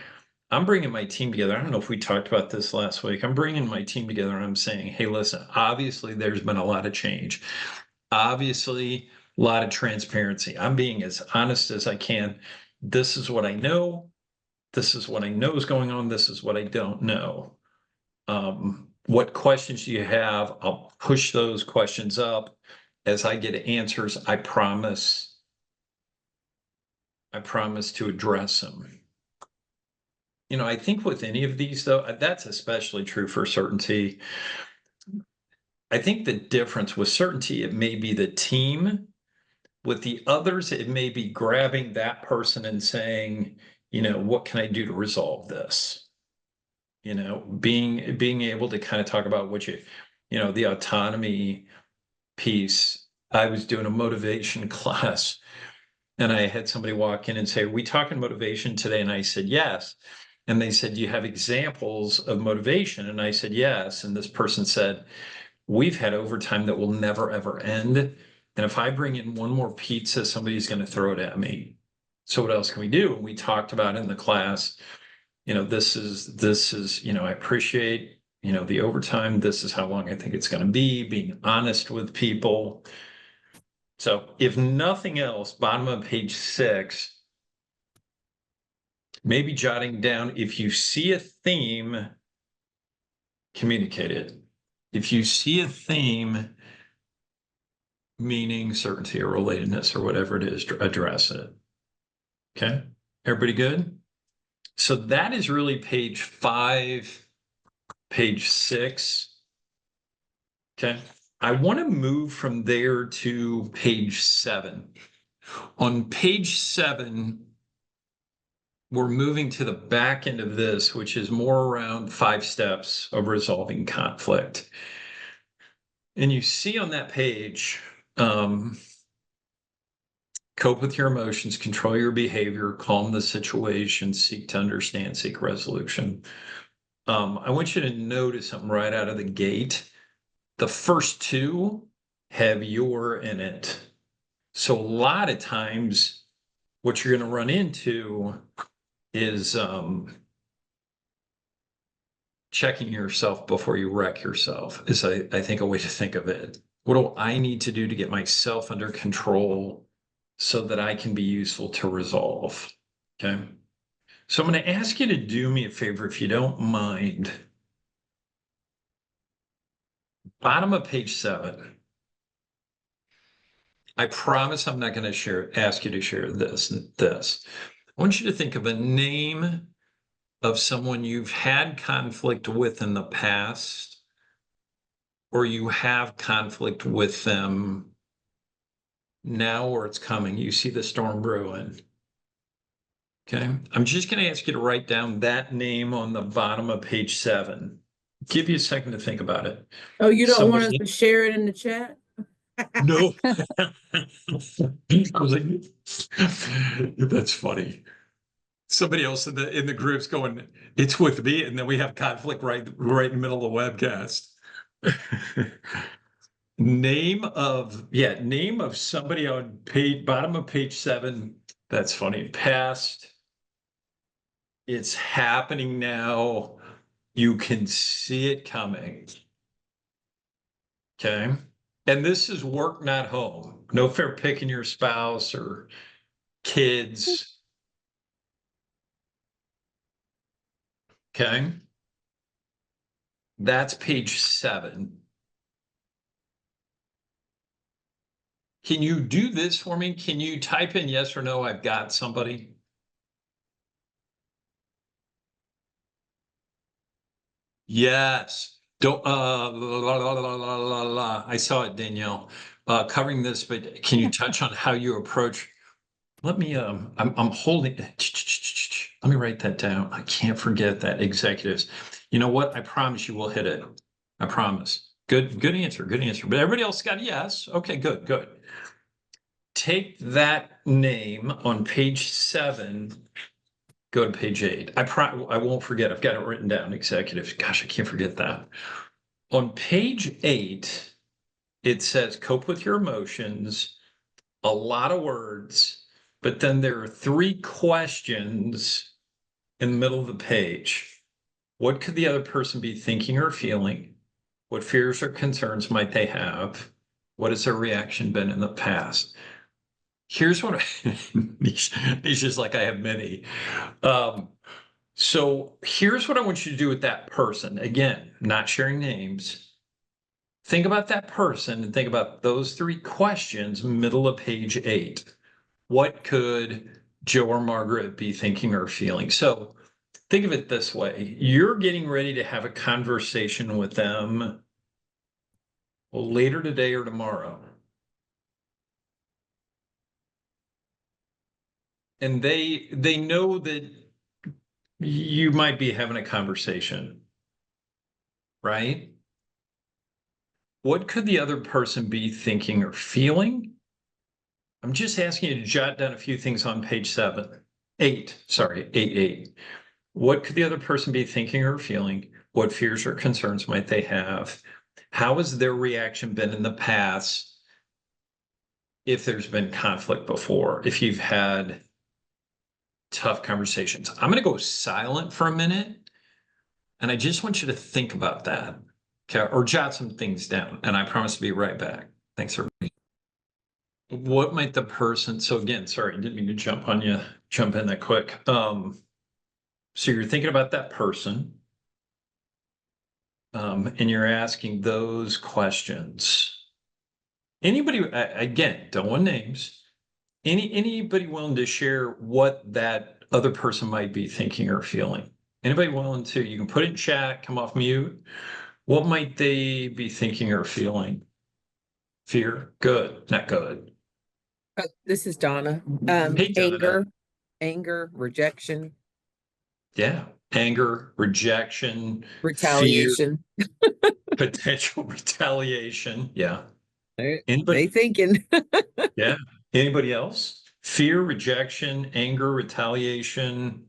I'm bringing my team together. I don't know if we talked about this last week. I'm bringing my team together and I'm saying, hey, listen, obviously there's been a lot of change. Obviously, a lot of transparency. I'm being as honest as I can. This is what I know. This is what I know is going on. This is what I don't know. What questions do you have? I'll push those questions up. As I get answers, I promise to address them. I think with any of these, though, that's especially true for certainty. I think the difference with certainty, it may be the team. With the others, it may be grabbing that person and saying, what can I do to resolve this? Being able to kind of talk about what the autonomy piece. I was doing a motivation class and I had somebody walk in and say, are we talking motivation today? And I said, yes. And they said, do you have examples of motivation? And I said, yes. And this person said, we've had overtime that will never, ever end. And if I bring in one more pizza, somebody's going to throw it at me. So what else can we do? And we talked about in the class, this is, I appreciate, the overtime. This is how long I think it's going to be, being honest with people. So if nothing else, bottom of page 6, maybe jotting down, if you see a theme, communicate it. If you see a theme, meaning, certainty, or relatedness, or whatever it is, address it. Okay, everybody good? So that is really page 5, page 6. Okay, I want to move from there to page 7. On page 7, we're moving to the back end of this, which is more around 5 steps of resolving conflict. And you see on that page, cope with your emotions, control your behavior, calm the situation, seek to understand, seek resolution. I want you to notice something right out of the gate. The first 2 have your in it. So a lot of times what you're going to run into is checking yourself before you wreck yourself is, I think, a way to think of it. What do I need to do to get myself under control so that I can be useful to resolve? Okay. So I'm going to ask you to do me a favor, if you don't mind. Bottom of page 7. I promise I'm not going to ask you to share this. I want you to think of a name of someone you've had conflict with in the past, or you have conflict with them now, or it's coming. You see the storm brewing. Okay. I'm just going to ask you to write down that name on the bottom of page 7. Give you a second to think about it. Oh, you don't want us Somebody- to share it in the chat? No. I was like, that's funny. Somebody else in the group's going, it's with me, and then we have conflict right in the middle of the webcast. Name of somebody on bottom of page 7. That's funny. Past. It's happening now. You can see it coming. Okay. And this is work, not home. No fair picking your spouse or kids. Okay. That's page 7. Can you do this for me? Can you type in yes or no? I've got somebody. Yes. Don't I saw it, Danielle. Covering this, but can you touch on how you approach? Let me I'm holding. Let me write that down. I can't forget that. Executives. You know what? I promise you will hit it. I promise. Good answer. Good answer. But everybody else got a yes. Okay, good. Take that name on page 7. Go to page 8. I won't forget. I've got it written down. Executives. Gosh, I can't forget that. On page 8, it says cope with your emotions. A lot of words, but then there are 3 questions in the middle of the page. What could the other person be thinking or feeling? What fears or concerns might they have? What has their reaction been in the past? Here's what Nisha's like, I have many. So here's what I want you to do with that person. Again, not sharing names. Think about that person and think about those 3 questions, middle of page 8. What could Joe or Margaret be thinking or feeling? So think of it this way. You're getting ready to have a conversation with them later today or tomorrow. And they know that you might be having a conversation, right? What could the other person be thinking or feeling? I'm just asking you to jot down a few things on page 8. Sorry, 8. What could the other person be thinking or feeling? What fears or concerns might they have? How has their reaction been in the past? If there's been conflict before, if you've had tough conversations. I'm going to go silent for a minute. And I just want you to think about that. Okay. Or jot some things down. And I promise to be right back. Thanks, everybody. What might the person, so again, sorry, I didn't mean to jump in that quick. So you're thinking about that person. And you're asking those questions. Anybody, again, don't want names. Anybody willing to share what that other person might be thinking or feeling? Anybody willing to, you can put it in chat, come off mute. What might they be thinking or feeling? Fear? Good, not good. This is Donna. Hey, Donna. Anger, rejection, Yeah, anger, rejection, fear, retaliation. potential retaliation. Yeah. They Anybody? thinking. Yeah. Anybody else? Fear, rejection, anger, retaliation.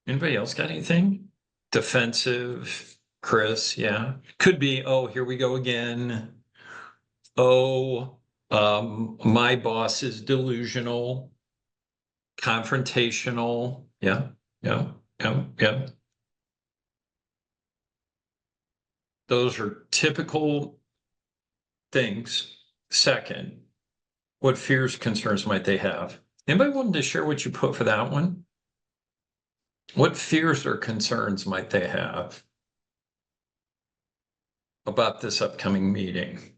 Anybody else got anything? Defensive, Chris, yeah. Could be, oh, here we go again. Oh, my boss is delusional, confrontational. Yeah, yeah, yeah, yeah. Those are typical things. Second, what fears, concerns might they have? Anybody wanted to share what you put for that one? What fears or concerns might they have about this upcoming meeting?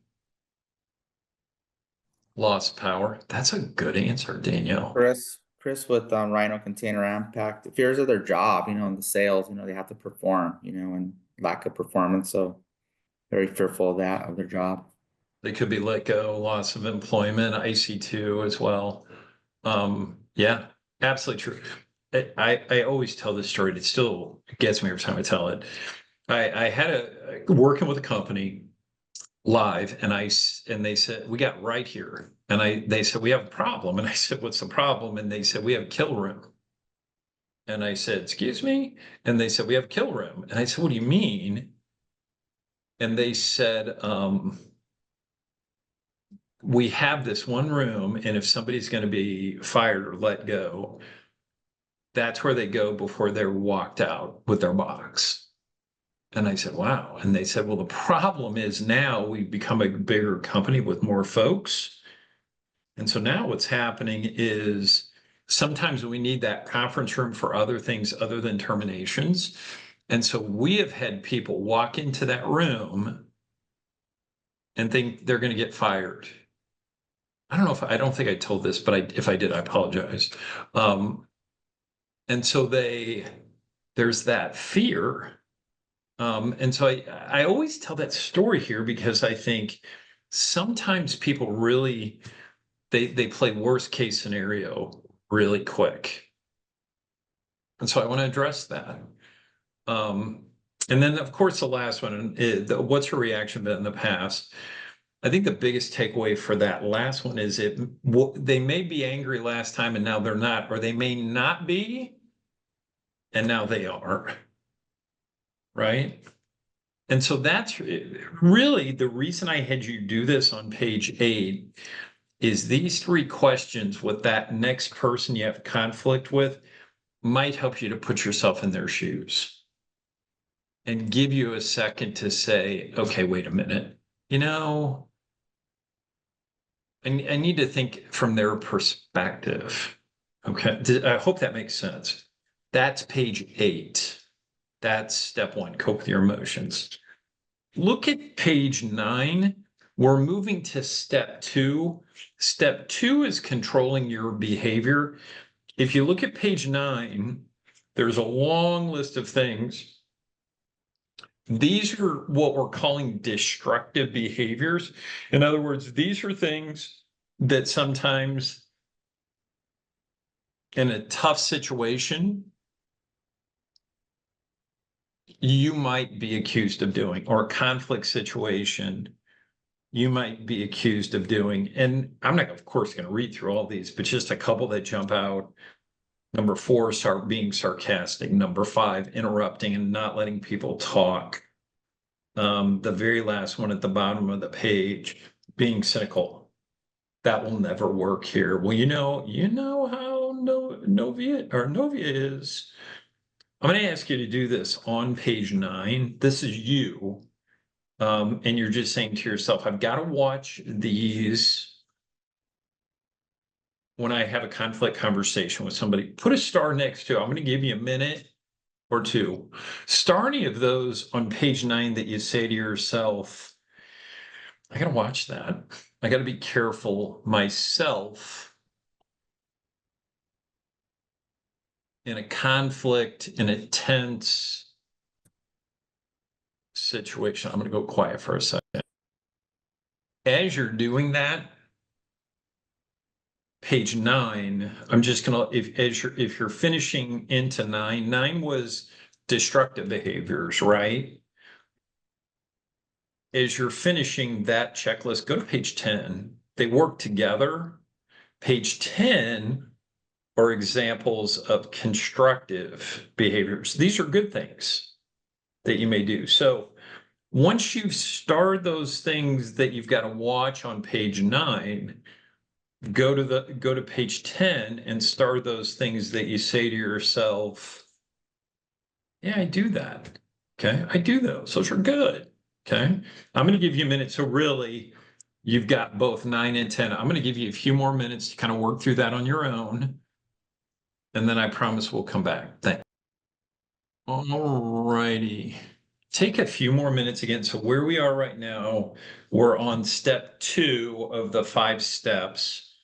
Lost power. That's a good answer, Danielle. Chris with Rhino Container Impact, the fears of their job, in the sales, they have to perform, and lack of performance. So very fearful of that, of their job. They could be let go, loss of employment, IC2 as well. Yeah, absolutely true. I always tell this story. It still gets me every time I tell it. I had working with a company live, and they said, we got right here. And they said, we have a problem. And I said, what's the problem? And they said, we have a kill room. And I said, excuse me? And they said, we have a kill room. And I said, what do you mean? And they said, we have this one room, and if somebody's going to be fired or let go, that's where they go before they're walked out with their box. And I said, wow. And they said, well, the problem is now we've become a bigger company with more folks. And so now what's happening is sometimes we need that conference room for other things other than terminations. And so we have had people walk into that room and think they're going to get fired. I don't think I told this, but if I did, I apologize. And so there's that fear. And so I always tell that story here because I think sometimes people really, they play worst case scenario really quick. And so I want to address that. And then of course, the last one is what's your reaction been in the past? I think the biggest takeaway for that last one is they may be angry last time and now they're not, or they may not be, and now they are, right? And so that's really the reason I had you do this on page 8 is these 3 questions with that next person you have conflict with might help you to put yourself in their shoes and give you a second to say, okay, wait a minute, I need to think from their perspective. Okay, I hope that makes sense. That's page 8. That's step 1, cope with your emotions. Look at page 9. We're moving to step 2. Step 2 is controlling your behavior. If you look at page 9, there's a long list of things. These are what we're calling destructive behaviors. In other words, these are things that sometimes in a tough situation, you might be accused of doing, or a conflict situation, you might be accused of doing. And I'm not, of course, going to read through all these, but just a couple that jump out. Number 4, start being sarcastic. Number 5, interrupting and not letting people talk. The very last one at the bottom of the page, being cynical. That will never work here. Well, you know how NOVVIA is. I'm going to ask you to do this on page 9. This is you. And you're just saying to yourself, I've got to watch these when I have a conflict conversation with somebody. Put a star next to it. I'm going to give you a minute or two. Star any of those on page 9 that you say to yourself, I gotta watch that. I gotta be careful myself in a conflict, in a tense situation. I'm gonna go quiet for a second. As you're doing that, page 9, I'm just gonna, if you're finishing into 9 was destructive behaviors, right? As you're finishing that checklist, go to page 10. They work together. Page 10 are examples of constructive behaviors. These are good things that you may do. So once you've starred those things that you've got to watch on page 9, go to page 10 and star those things that you say to yourself, yeah, I do that. Okay, I do those. Those are good. Okay, I'm going to give you a minute. So really, you've got both 9 and 10. I'm going to give you a few more minutes to kind of work through that on your own. And then I promise we'll come back. Thanks. All righty. Take a few more minutes again. So where we are right now, we're on step 2 of the 5 steps.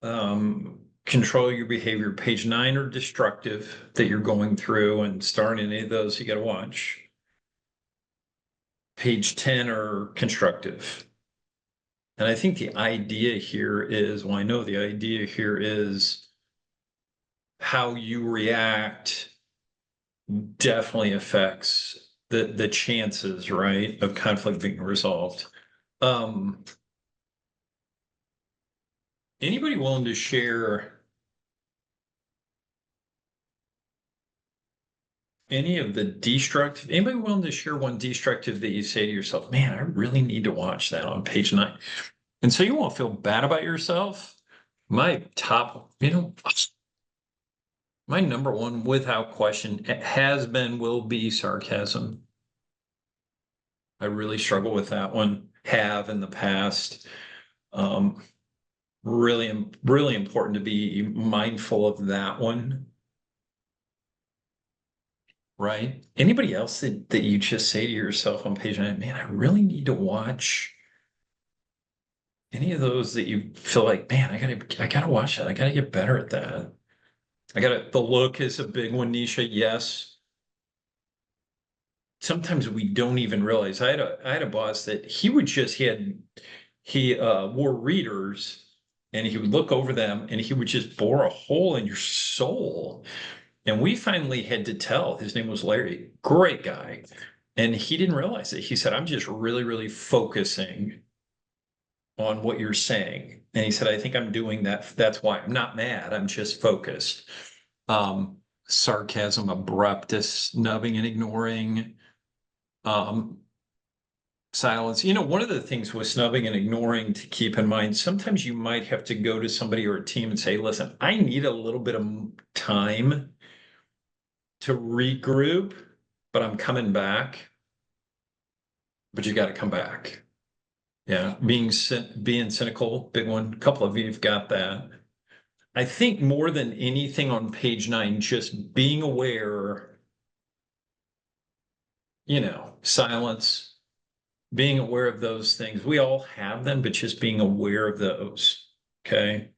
Control your behavior. Page 9 are destructive that you're going through, and starting any of those you got to watch. Page 10 are constructive. And I think the idea here is, well, I know the idea here is how you react definitely affects the chances, right, of conflict being resolved. Anybody willing to share any of the destructive? Anybody willing to share one destructive that you say to yourself, man, I really need to watch that on page 9? And so you won't feel bad about yourself. My top, my number one, without question, it has been, will be sarcasm. I really struggle with that one, have in the past. Really important to be mindful of that one. Right? Anybody else that you just say to yourself on page 9, man, I really need to watch any of those that you feel like, man, I gotta watch that. I gotta get better at that. The look is a big one, Nisha. Yes. Sometimes we don't even realize. I had a boss that he wore readers, and he would look over them and he would just bore a hole in your soul. And we finally had to tell, his name was Larry, great guy. And he didn't realize it. He said, I'm just really, really focusing on what you're saying. And he said, I think I'm doing that. That's why I'm not mad. I'm just focused. Sarcasm, abruptness, snubbing and ignoring, silence. One of the things with snubbing and ignoring to keep in mind, sometimes you might have to go to somebody or a team and say, listen, I need a little bit of time to regroup, but I'm coming back. But you got to come back. Yeah, being cynical, big one. A couple of you have got that. I think more than anything on page 9, just being aware, silence, being aware of those things. We all have them, but just being aware of those. Okay.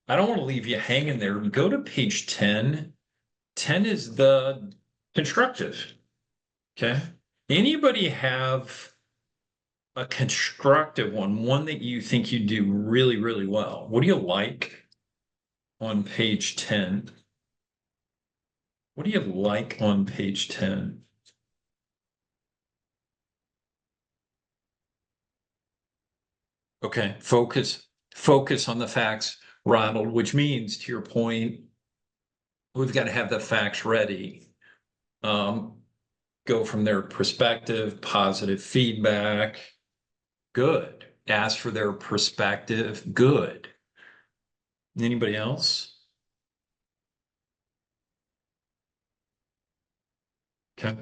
I don't want to leave you hanging there. Go to page 10. 10 is the constructive. Okay. Anybody have a constructive one that you think you do really, really well? What do you like on page 10? What do you like on page 10? Okay, focus on the facts, Ronald, which means, to your point, we've got to have the facts ready. Go from their perspective, positive feedback, good. Ask for their perspective, good. Anybody else? Okay.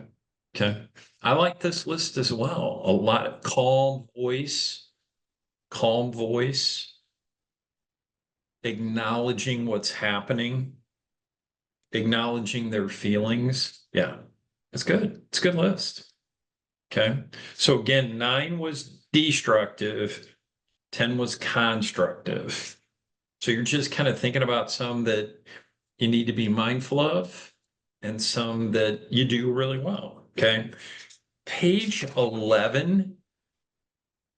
I like this list as well. A lot of calm voice, acknowledging what's happening. acknowledging their feelings. Yeah, it's good. It's a good list. Okay. So again, 9 was destructive, 10 was constructive. So you're just kind of thinking about some that you need to be mindful of and some that you do really well. Okay. Page 11,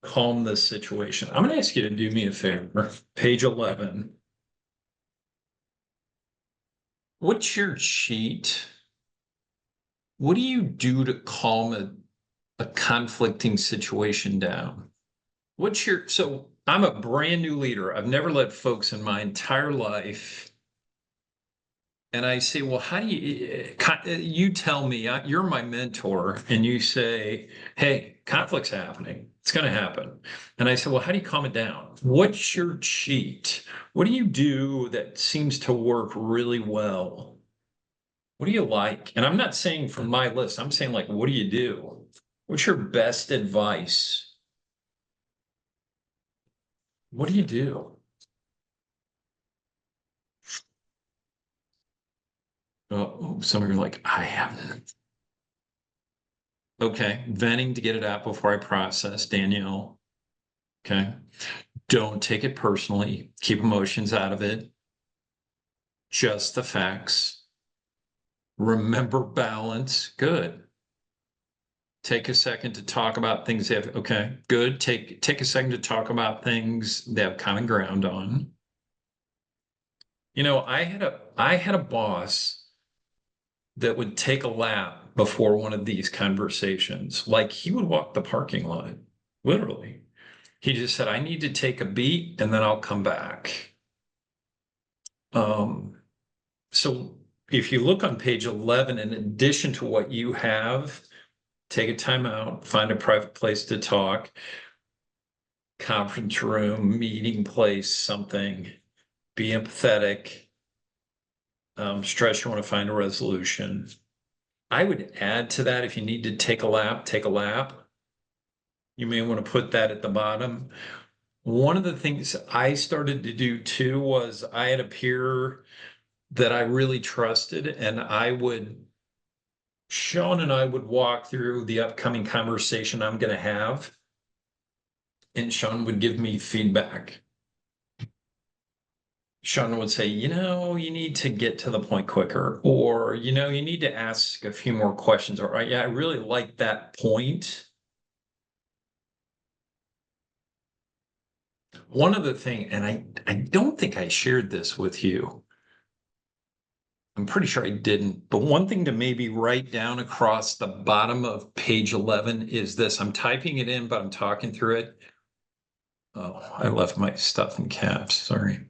calm the situation. I'm going to ask you to do me a favor. Page 11. What's your cheat? What do you do to calm a conflicting situation down? So I'm a brand new leader. I've never led folks in my entire life. And I say, well, how do you tell me, you're my mentor, and you say, hey, conflict's happening. It's going to happen. And I say, well, how do you calm it down? What's your cheat? What do you do that seems to work really well? What do you like? And I'm not saying from my list, I'm saying like, what do you do? What's your best advice? What do you do? Oh, some of you are like, I haven't. Okay, venting to get it out before I process, Danielle. Okay, don't take it personally. Keep emotions out of it. Just the facts. Remember balance. Good. Take a second to talk about things that have, okay, good. Take a second to talk about things they have common ground on. You know, I had a boss that would take a lap before one of these conversations. Like he would walk the parking lot, literally. He just said, I need to take a beat and then I'll come back. So if you look on page 11, in addition to what you have, take a time out, find a private place to talk, conference room, meeting place, something, be empathetic, stress you want to find a resolution. I would add to that, if you need to take a lap, take a lap. You may want to put that at the bottom. One of the things I started to do too was I had a peer that I really trusted, and Sean and I would walk through the upcoming conversation I'm going to have, and Sean would give me feedback. Sean would say, you need to get to the point quicker, or, you need to ask a few more questions, or, yeah, I really like that point. One other thing, and I don't think I shared this with you. I'm pretty sure I didn't, but one thing to maybe write down across the bottom of page 11 is this. I'm typing it in, but I'm talking through it. Oh, I left my stuff in caps, sorry.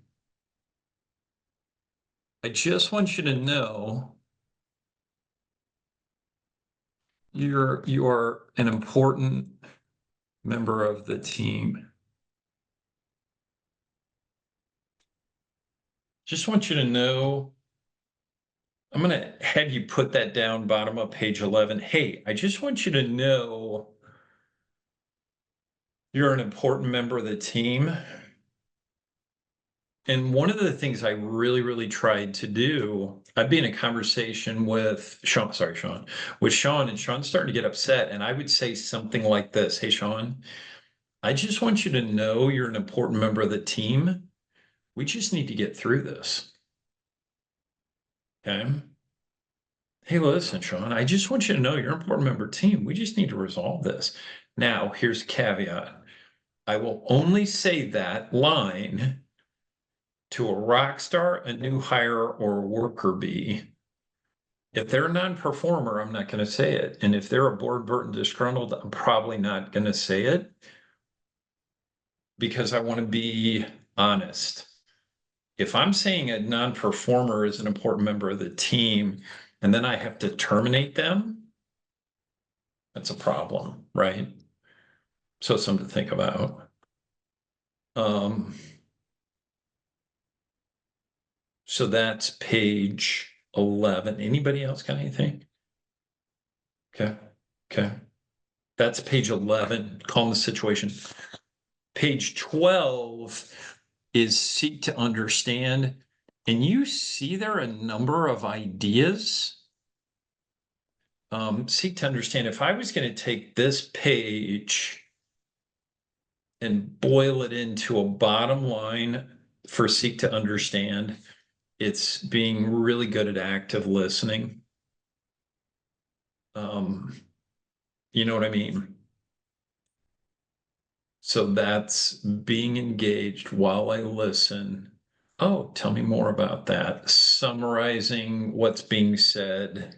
I just want you to know you're an important member of the team. Just want you to know, I'm going to have you put that down bottom of page 11. Hey, I just want you to know you're an important member of the team. And one of the things I really, really tried to do, I'd be in a conversation with Sean, with Sean, and Sean's starting to get upset. And I would say something like this. Hey, Sean, I just want you to know you're an important member of the team. We just need to get through this. Okay. Hey, listen, Sean, I just want you to know you're an important member of the team. We just need to resolve this. Now, here's a caveat. I will only say that line to a rock star, a new hire, or a worker bee. If they're a non-performer, I'm not going to say it. And if they're a bored, burnt, disgruntled, I'm probably not going to say it because I want to be honest. If I'm saying a non-performer is an important member of the team and then I have to terminate them, that's a problem, right? So it's something to think about. So that's page 11. Anybody else got anything? Okay. That's page 11, calm the situation. Page 12 is seek to understand. And you see there a number of ideas. Seek to understand. If I was going to take this page and boil it into a bottom line for seek to understand, it's being really good at active listening. You know what I mean? So that's being engaged while I listen. Oh, tell me more about that. Summarizing what's being said.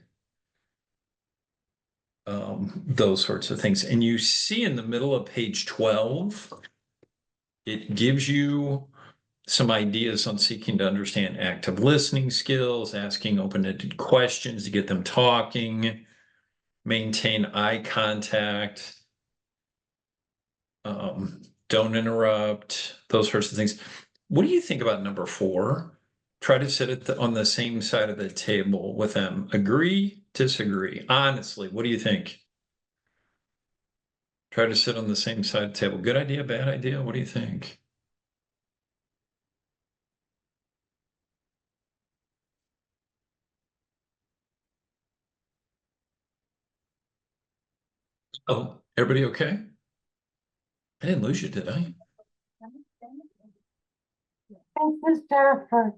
Those sorts of things. And you see in the middle of page 12, it gives you some ideas on seeking to understand active listening skills, asking open-ended questions to get them talking, maintain eye contact, don't interrupt, those sorts of things. What do you think about number 4? Try to sit on the same side of the table with them. Agree, disagree. Honestly, what do you think? Try to sit on the same side of the table. Good idea, bad idea? What do you think? Oh, everybody okay? I didn't lose you, did I? This is Jennifer.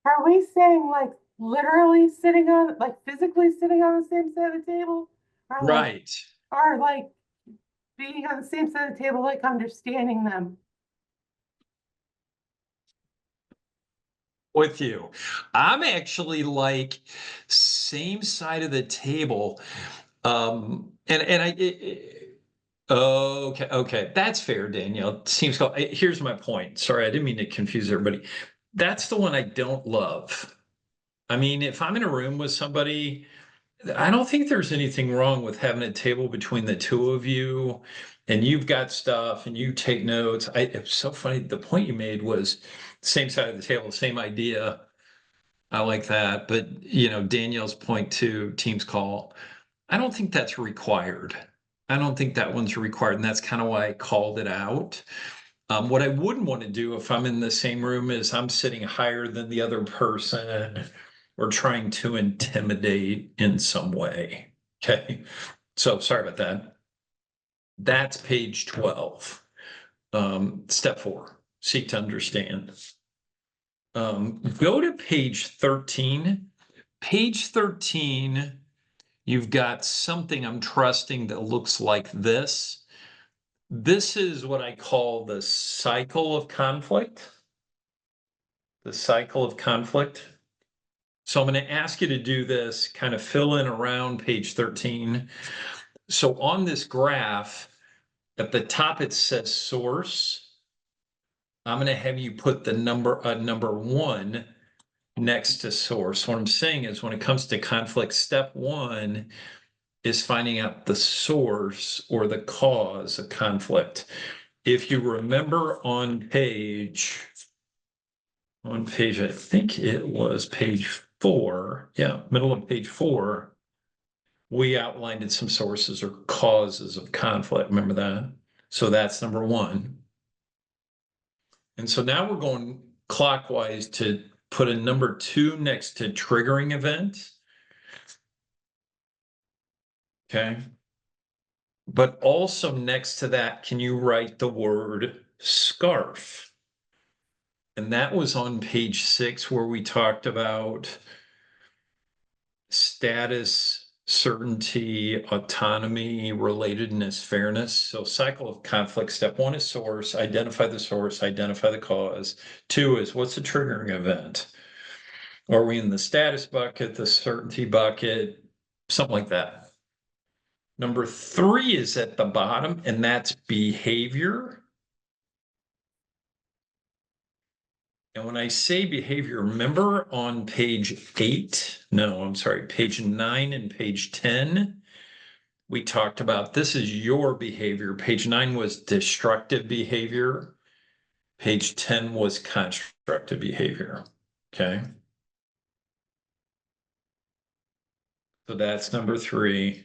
Are we saying like literally sitting on, like physically sitting on the same side of the table? Or like, Right. or like being on the same side of the table, like understanding them? With you. I'm actually like same side of the table. And okay, that's fair, Danielle. Seems cool. Here's my point. Sorry, I didn't mean to confuse everybody. That's the one I don't love. I mean, if I'm in a room with somebody, I don't think there's anything wrong with having a table between the two of you and you've got stuff and you take notes. It's so funny. The point you made was same side of the table, same idea. I like that. But, Danielle's point to Teams call, I don't think that's required. I don't think that one's required. And that's kind of why I called it out. What I wouldn't want to do if I'm in the same room is I'm sitting higher than the other person or trying to intimidate in some way. Okay. So sorry about that. That's page 12. Step 4, seek to understand. Go to page 13. Page 13, you've got something I'm trusting that looks like this. This is what I call the cycle of conflict. The cycle of conflict. So I'm going to ask you to do this, kind of fill in around page 13. So on this graph, at the top it says source. I'm going to have you put the number 1 next to source. What I'm saying is when it comes to conflict, step 1 is finding out the source or the cause of conflict. If you remember on page, I think it was page 4. Yeah, middle of page 4, we outlined some sources or causes of conflict. Remember that? So that's number 1. And so now we're going clockwise to put a number 2 next to triggering event. Okay. But also next to that, can you write the word scarf? And that was on page 6 where we talked about status, certainty, autonomy, relatedness, fairness. So cycle of conflict, step 1 is source, identify the source, identify the cause. 2 is what's the triggering event? Are we in the status bucket, the certainty bucket, something like that? Number 3 is at the bottom, and that's behavior. And when I say behavior, remember on page 9 and page 10, we talked about this is your behavior. Page 9 was destructive behavior. Page 10 was constructive behavior. Okay. So that's number 3.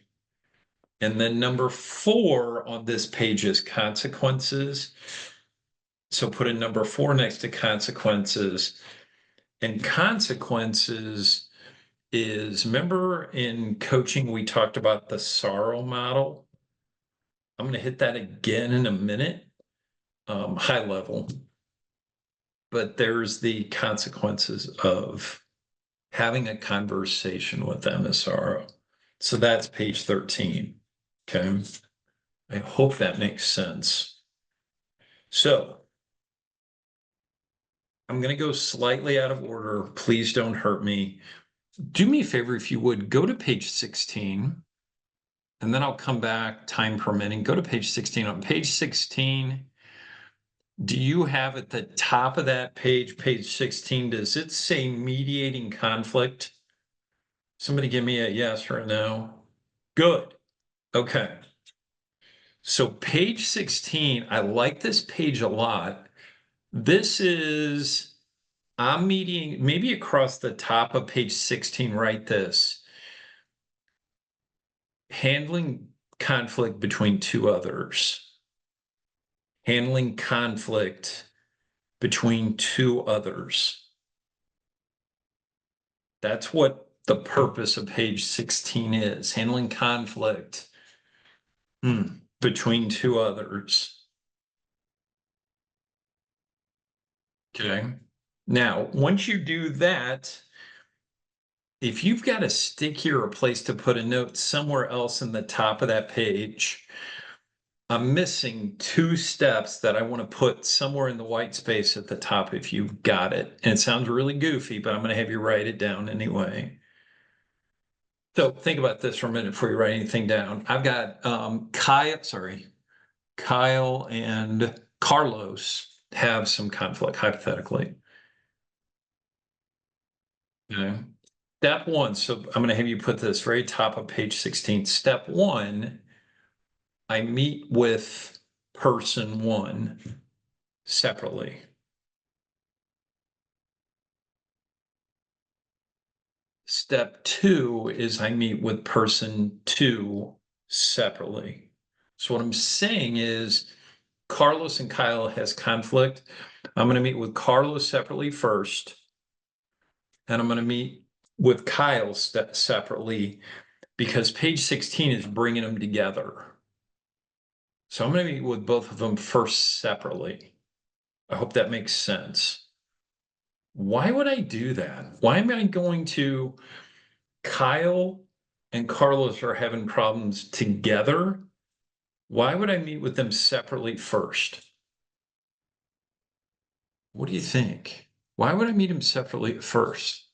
And then number 4 on this page is consequences. So put a number 4 next to consequences. And consequences is, remember in coaching, we talked about the sorrow model? I'm going to hit that again in a minute, high level. But there's the consequences of having a conversation with them as sorrow. So that's page 13. Okay. I hope that makes sense. So I'm going to go slightly out of order. Please don't hurt me. Do me a favor, if you would, go to page 16, and then I'll come back, time permitting. Go to page 16. On page 16, do you have at the top of that page, page 16, does it say mediating conflict? Somebody give me a yes or a no. Good. Okay. So page 16, I like this page a lot. This is, I'm mediating, maybe across the top of page 16, write this. Handling conflict between two others. Handling conflict between two others. That's what the purpose of page 16 is. Handling conflict between two others. Okay. Now, once you do that, if you've got a sticky or a place to put a note somewhere else in the top of that page, I'm missing two steps that I want to put somewhere in the white space at the top if you've got it. And it sounds really goofy, but I'm going to have you write it down anyway. So think about this for a minute before you write anything down. I've got Kyle and Carlos have some conflict, hypothetically. Okay. Step one, so I'm going to have you put this very top of page 16. Step one, I meet with person one separately. Step two is I meet with person two separately. So what I'm saying is Carlos and Kyle has conflict. I'm going to meet with Carlos separately first, and I'm going to meet with Kyle separately because page 16 is bringing them together. So I'm going to meet with both of them first separately. I hope that makes sense. Why would I do that? Why am I going to Kyle and Carlos are having problems together? Why would I meet with them separately first? What do you think? Why would I meet them separately first?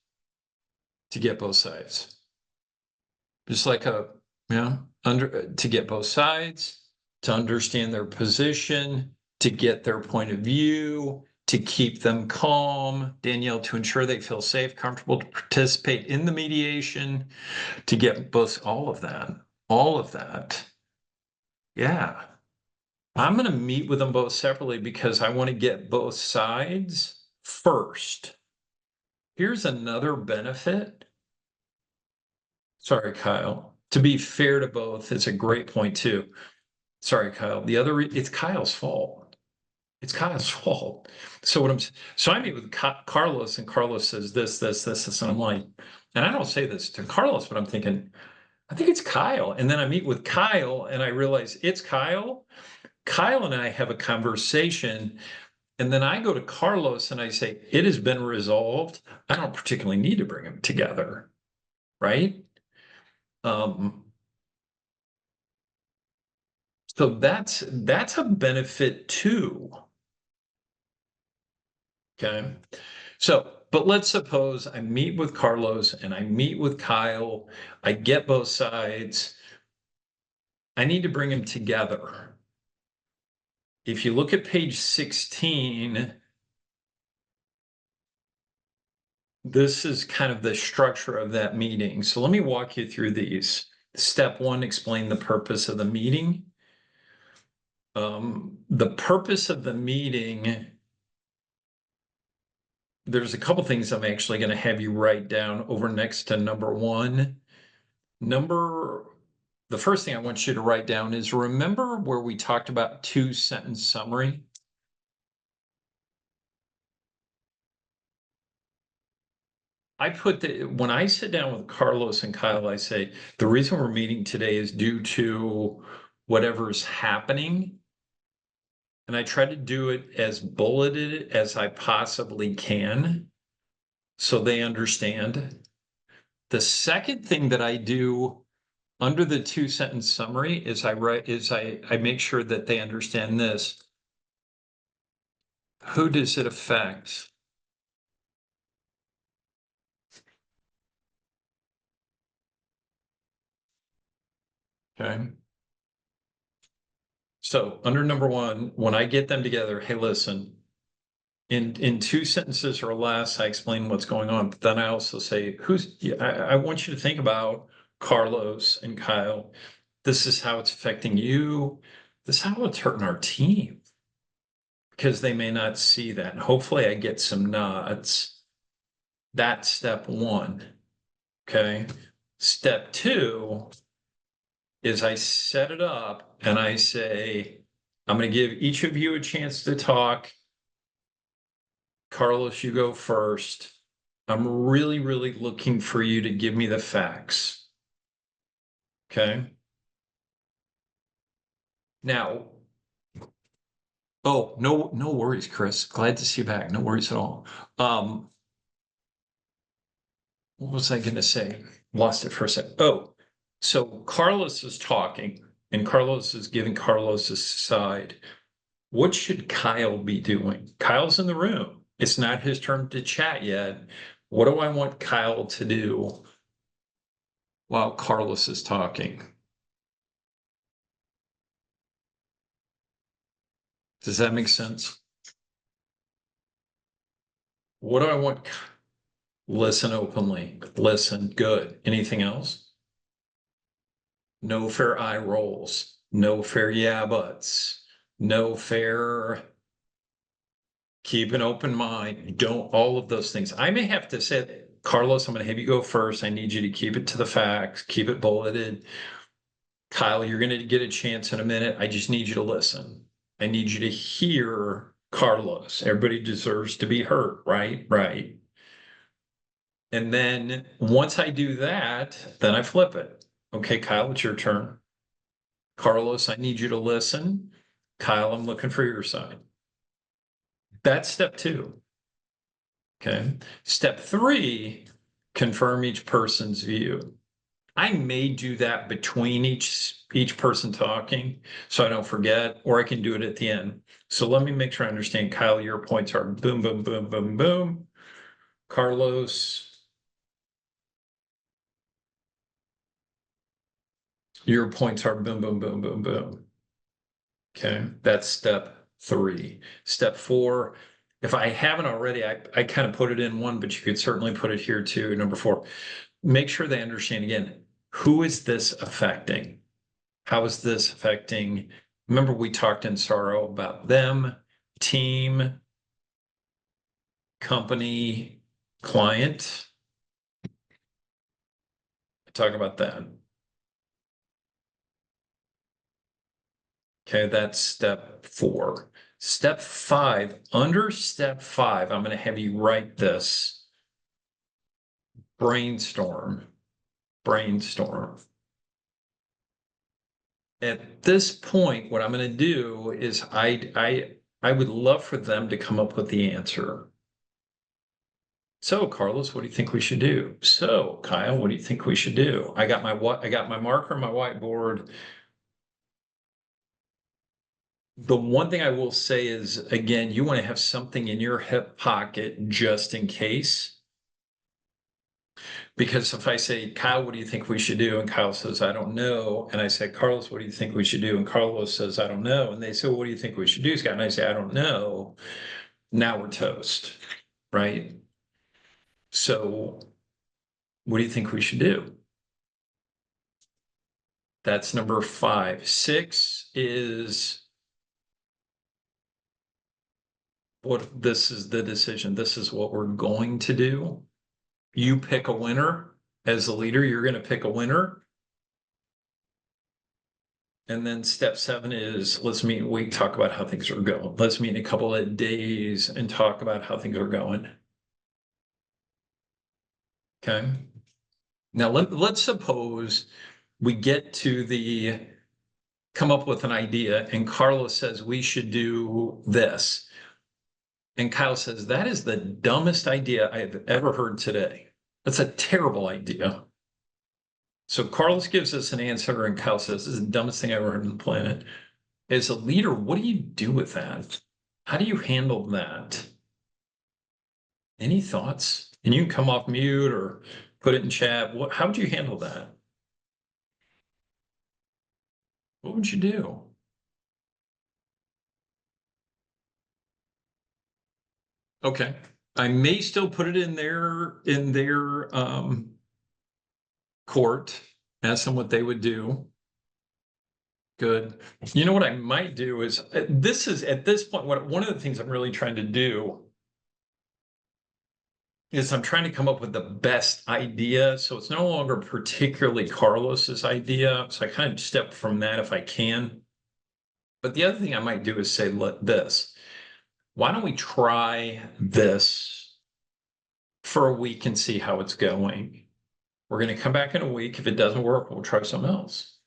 To get both sides. Just like to get both sides, to understand their position, to get their point of view, to keep them calm, Danielle, to ensure they feel safe, comfortable to participate in the mediation, to get both, all of that. Yeah. I'm going to meet with them both separately because I want to get both sides first. Here's another benefit. Sorry, Kyle. To be fair to both, it's a great point too. Sorry, Kyle. It's Kyle's fault. It's Kyle's fault. So I meet with Carlos, and Carlos says this, and I'm like, and I don't say this to Carlos, but I'm thinking, I think it's Kyle. And then I meet with Kyle, and I realize it's Kyle. Kyle and I have a conversation, and then I go to Carlos and I say, it has been resolved. I don't particularly need to bring them together, right? So that's a benefit too. Okay. So, but let's suppose I meet with Carlos and I meet with Kyle. I get both sides. I need to bring them together. If you look at page 16, this is kind of the structure of that meeting. So let me walk you through these. Step one, explain the purpose of the meeting. The purpose of the meeting, there's a couple things I'm actually going to have you write down over next to number one. The first thing I want you to write down is, remember where we talked about 2-sentence summary? I put when I sit down with Carlos and Kyle, I say, the reason we're meeting today is due to whatever's happening. And I try to do it as bulleted as I possibly can, so they understand. The second thing that I do under the 2-sentence summary is I make sure that they understand this. Who does it affect? Okay. So under number 1, when I get them together, hey, listen, in 2 sentences or less, I explain what's going on. But then I also say, I want you to think about Carlos and Kyle. This is how it's affecting you. This is how it's hurting our team. Because they may not see that. And hopefully I get some nods. That's step 1. Okay. Step 2 is I set it up and I say, I'm going to give each of you a chance to talk. Carlos, you go first. I'm really, really looking for you to give me the facts. Okay. Now, oh, no worries, Chris. Glad to see you back. No worries at all. What was I going to say? Lost it for a second. Oh, so Carlos is talking and Carlos is giving Carlos's side. What should Kyle be doing? Kyle's in the room. It's not his turn to chat yet. What do I want Kyle to do while Carlos is talking? Does that make sense? What do I want? Listen openly. Listen. Good. Anything else? No fair eye rolls. No fair yeah buts. No fair keep an open mind. Don't all of those things. I may have to say, Carlos, I'm going to have you go first. I need you to keep it to the facts, keep it bulleted. Kyle, you're going to get a chance in a minute. I just need you to listen. I need you to hear Carlos. Everybody deserves to be heard, right? Right. And then once I do that, then I flip it. Okay, Kyle, it's your turn. Carlos, I need you to listen. Kyle, I'm looking for your side. That's step 2. Okay. Step 3, confirm each person's view. I may do that between each person talking so I don't forget, or I can do it at the end. So let me make sure I understand. Kyle, your points are boom, boom, boom, boom, boom. Carlos, your points are boom, boom, boom, boom, boom. Okay, that's step 3. Step 4, if I haven't already, I kind of put it in 1, but you could certainly put it here too. Number 4, make sure they understand again, who is this affecting? How is this affecting? Remember, we talked in sorrow about them, team, company, client. Talk about that. Okay, that's step 4. Step 5, under step 5, I'm going to have you write this. Brainstorm. At this point, what I'm going to do is I would love for them to come up with the answer. So, Carlos, what do you think we should do? So, Kyle, what do you think we should do? I got my marker, my whiteboard. The one thing I will say is, again, you want to have something in your hip pocket just in case. Because if I say, Kyle, what do you think we should do? And Kyle says, I don't know. And I say, Carlos, what do you think we should do? And Carlos says, I don't know. And they say, well, what do you think we should do, Scott? And I say, I don't know. Now we're toast, right? So what do you think we should do? That's number 5. 6 is what this is the decision. This is what we're going to do. You pick a winner. As a leader, you're going to pick a winner. And then step 7 is let's meet. We talk about how things are going. Let's meet in a couple of days and talk about how things are going. Okay. Now let's suppose we get to come up with an idea and Carlos says we should do this. And Kyle says, that is the dumbest idea I have ever heard today. That's a terrible idea. So Carlos gives us an answer and Kyle says, this is the dumbest thing I ever heard on the planet. As a leader, what do you do with that? How do you handle that? Any thoughts? And you can come off mute or put it in chat. How would you handle that? What would you do? Okay. I may still put it in their court, ask them what they would do. Good. You know what I might do is this is at this point, one of the things I'm really trying to do is I'm trying to come up with the best idea. So it's no longer particularly Carlos's idea. So I kind of step from that if I can. But the other thing I might do is say, let this. Why don't we try this for a week and see how it's going? We're going to come back in a week. If it doesn't work, we'll try something else.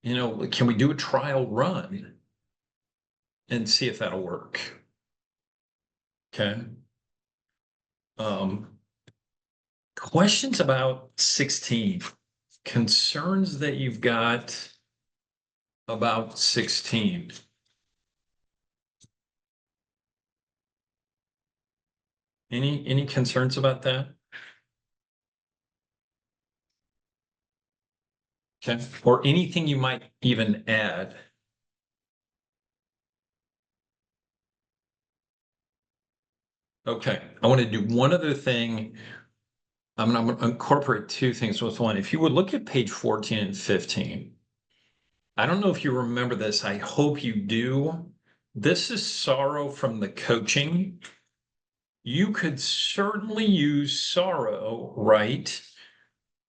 You know, can we do a trial run and see if that'll work? Okay. Questions about 16. Concerns that you've got about 16. Any concerns about that? Okay. Or anything you might even add? Okay. I want to do one other thing. I'm going to incorporate two things with one. If you would look at page 14 and 15, I don't know if you remember this. I hope you do. This is sorrow from the coaching. You could certainly use sorrow, right,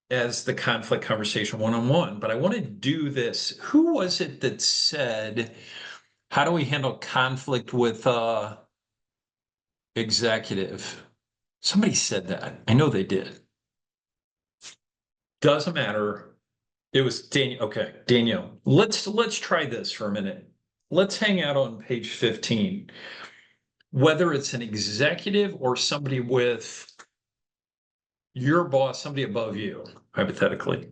as the conflict conversation one-on-one, but I want to do this. Who was it that said, how do we handle conflict with executive? Somebody said that. I know they did. Doesn't matter. It was Daniel. Okay, Daniel. Let's try this for a minute. Let's hang out on page 15. Whether it's an executive or somebody with your boss, somebody above you, hypothetically.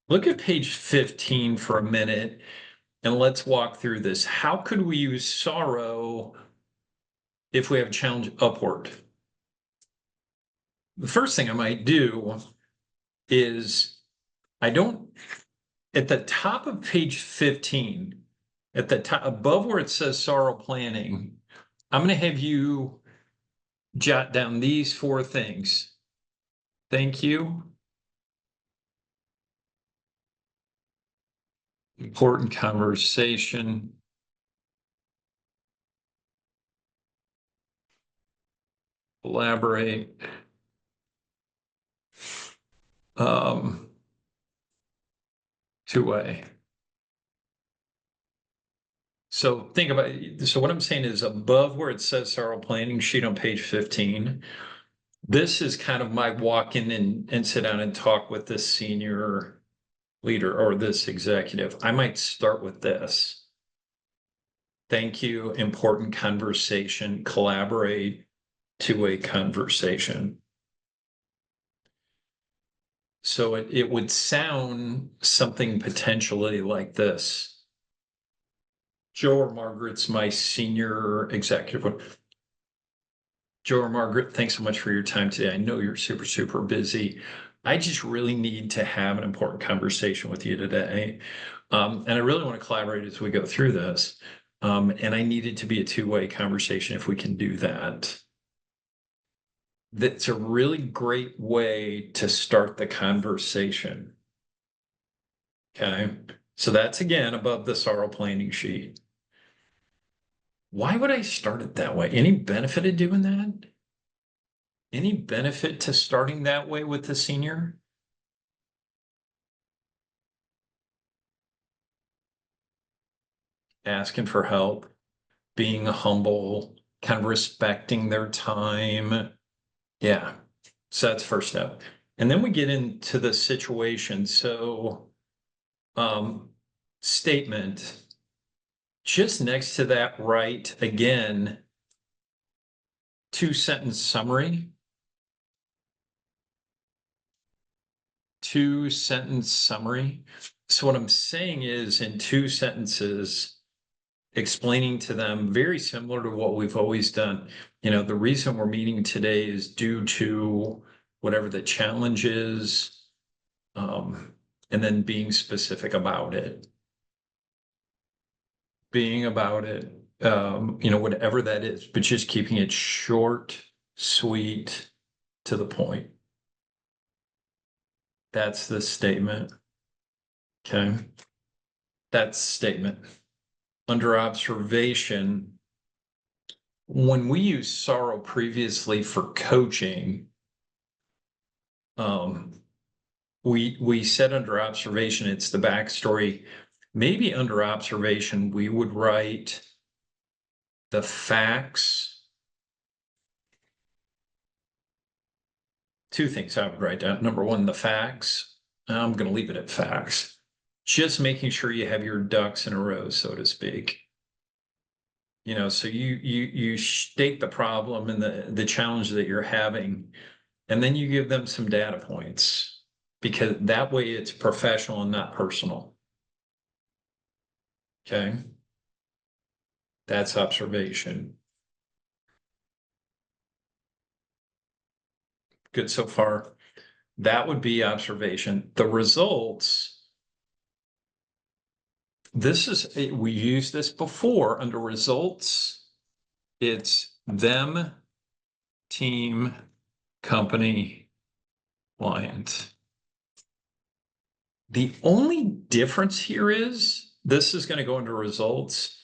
Look at page 15 for a minute and let's walk through this. How could we use sorrow if we have a challenge upward? The first thing I might do is at the top of page 15, at the top above where it says sorrow planning, I'm going to have you jot down these 4 things. Thank you. Important conversation. Collaborate. Two-way. So think about it. So what I'm saying is above where it says sorrow planning sheet on page 15, this is kind of my walk in and sit down and talk with this senior leader or this executive. I might start with this. Thank you, important conversation, collaborate, two-way conversation. So it would sound something potentially like this. Joe or Margaret's my senior executive. Joe or Margaret, thanks so much for your time today. I know you're super, super busy. I just really need to have an important conversation with you today. And I really want to collaborate as we go through this. And I need it to be a two-way conversation if we can do that. That's a really great way to start the conversation. Okay. So that's again above the sorrow planning sheet. Why would I start it that way? Any benefit of doing that? Any benefit to starting that way with the senior? Asking for help, being humble, kind of respecting their time. Yeah. So that's first step. And then we get into the situation. So, statement, just next to that, right, again, 2-sentence summary. 2-sentence summary. So what I'm saying is, in 2 sentences, explaining to them, very similar to what we've always done. You know, the reason we're meeting today is due to whatever the challenge is, and then being specific about it. Being about it, you know, whatever that is, but just keeping it short, sweet, to the point. That's the statement. Okay. That's statement. Under observation, when we use sorrow previously for coaching, we said under observation, it's the backstory. Maybe under observation, we would write the facts. 2 things I would write down. Number 1, the facts. I'm going to leave it at facts. Just making sure you have your ducks in a row, so to speak. You know, so you state the problem and the challenge that you're having, and then you give them some data points, because that way it's professional and not personal. Okay. That's observation. Good so far. That would be observation. The results. This is, we used this before under results. It's them, team, company, client. The only difference here is, this is going to go into results.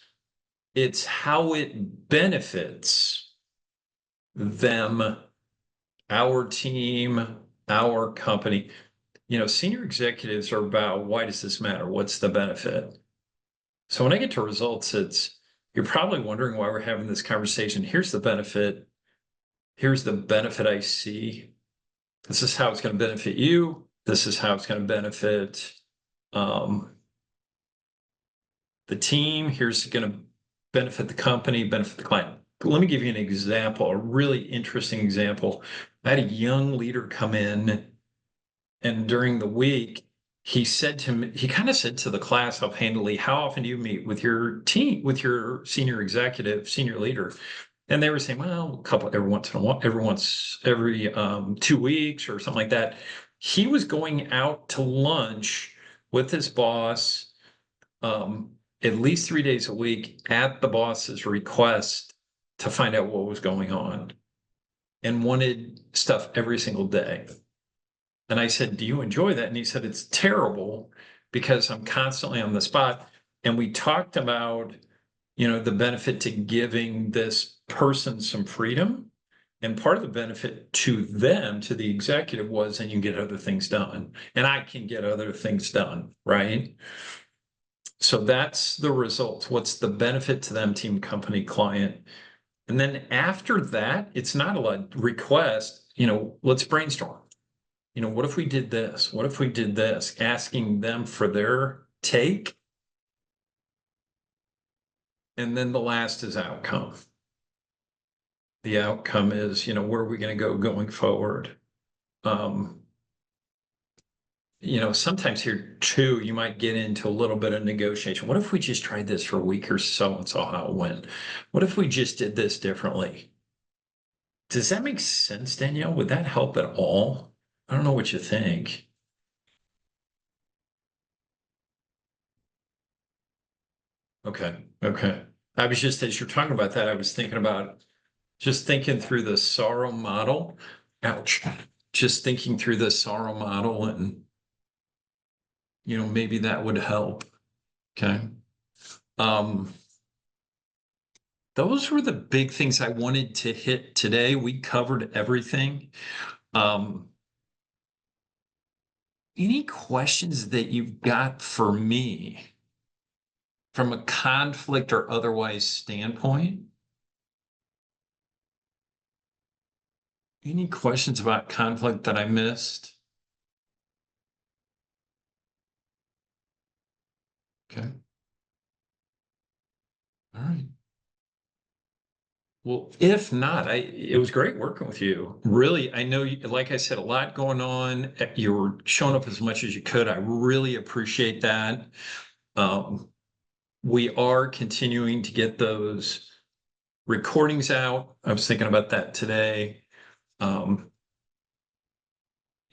It's how it benefits them, our team, our company. You know, senior executives are about, why does this matter? What's the benefit? So when I get to results, it's, you're probably wondering why we're having this conversation. Here's the benefit. Here's the benefit I see. This is how it's going to benefit you. This is how it's going to benefit the team. Here's going to benefit the company, benefit the client. Let me give you an example, a really interesting example. I had a young leader come in, and during the week, he said to me, he kind of said to the class offhandedly, how often do you meet with your team, with your senior executive, senior leader? And they were saying, well, a couple, every 2 weeks or something like that. He was going out to lunch with his boss, at least 3 days a week at the boss's request to find out what was going on, and wanted stuff every single day. And I said, do you enjoy that? And he said, it's terrible because I'm constantly on the spot. And we talked about, you know, the benefit to giving this person some freedom. And part of the benefit to them, to the executive, was, and you get other things done. And I can get other things done, right? So that's the result. What's the benefit to them, team, company, client? And then after that, it's not a lot request, you know, let's brainstorm. You know, what if we did this? What if we did this? Asking them for their take. And then the last is outcome. The outcome is, you know, where are we going to go going forward? You know, sometimes here too, you might get into a little bit of negotiation. What if we just tried this for a week or so and saw how it went? What if we just did this differently? Does that make sense, Danielle? Would that help at all? I don't know what you think. Okay, okay. I was just, as you're talking about that, I was thinking about just thinking through the sorrow model. Ouch. Just thinking through the sorrow model, and, you know, maybe that would help. Okay. Those were the big things I wanted to hit today. We covered everything. Any questions that you've got for me from a conflict or otherwise standpoint? Any questions about conflict that I missed? Okay. All right. Well, if not, it was great working with you. Really, I know, like I said, a lot going on. You were showing up as much as you could. I really appreciate that. We are continuing to get those recordings out. I was thinking about that today.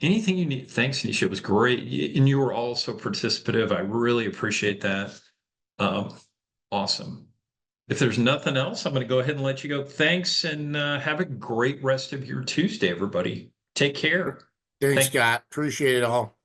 Anything you need, thanks, Nisha. It was great. And you were also participative. I really appreciate that. Awesome. If there's nothing else, I'm going to go ahead and let you go. Thanks, and have a great rest of your Tuesday, everybody. Take care. Thanks, Thank you. Scott. Appreciate it all.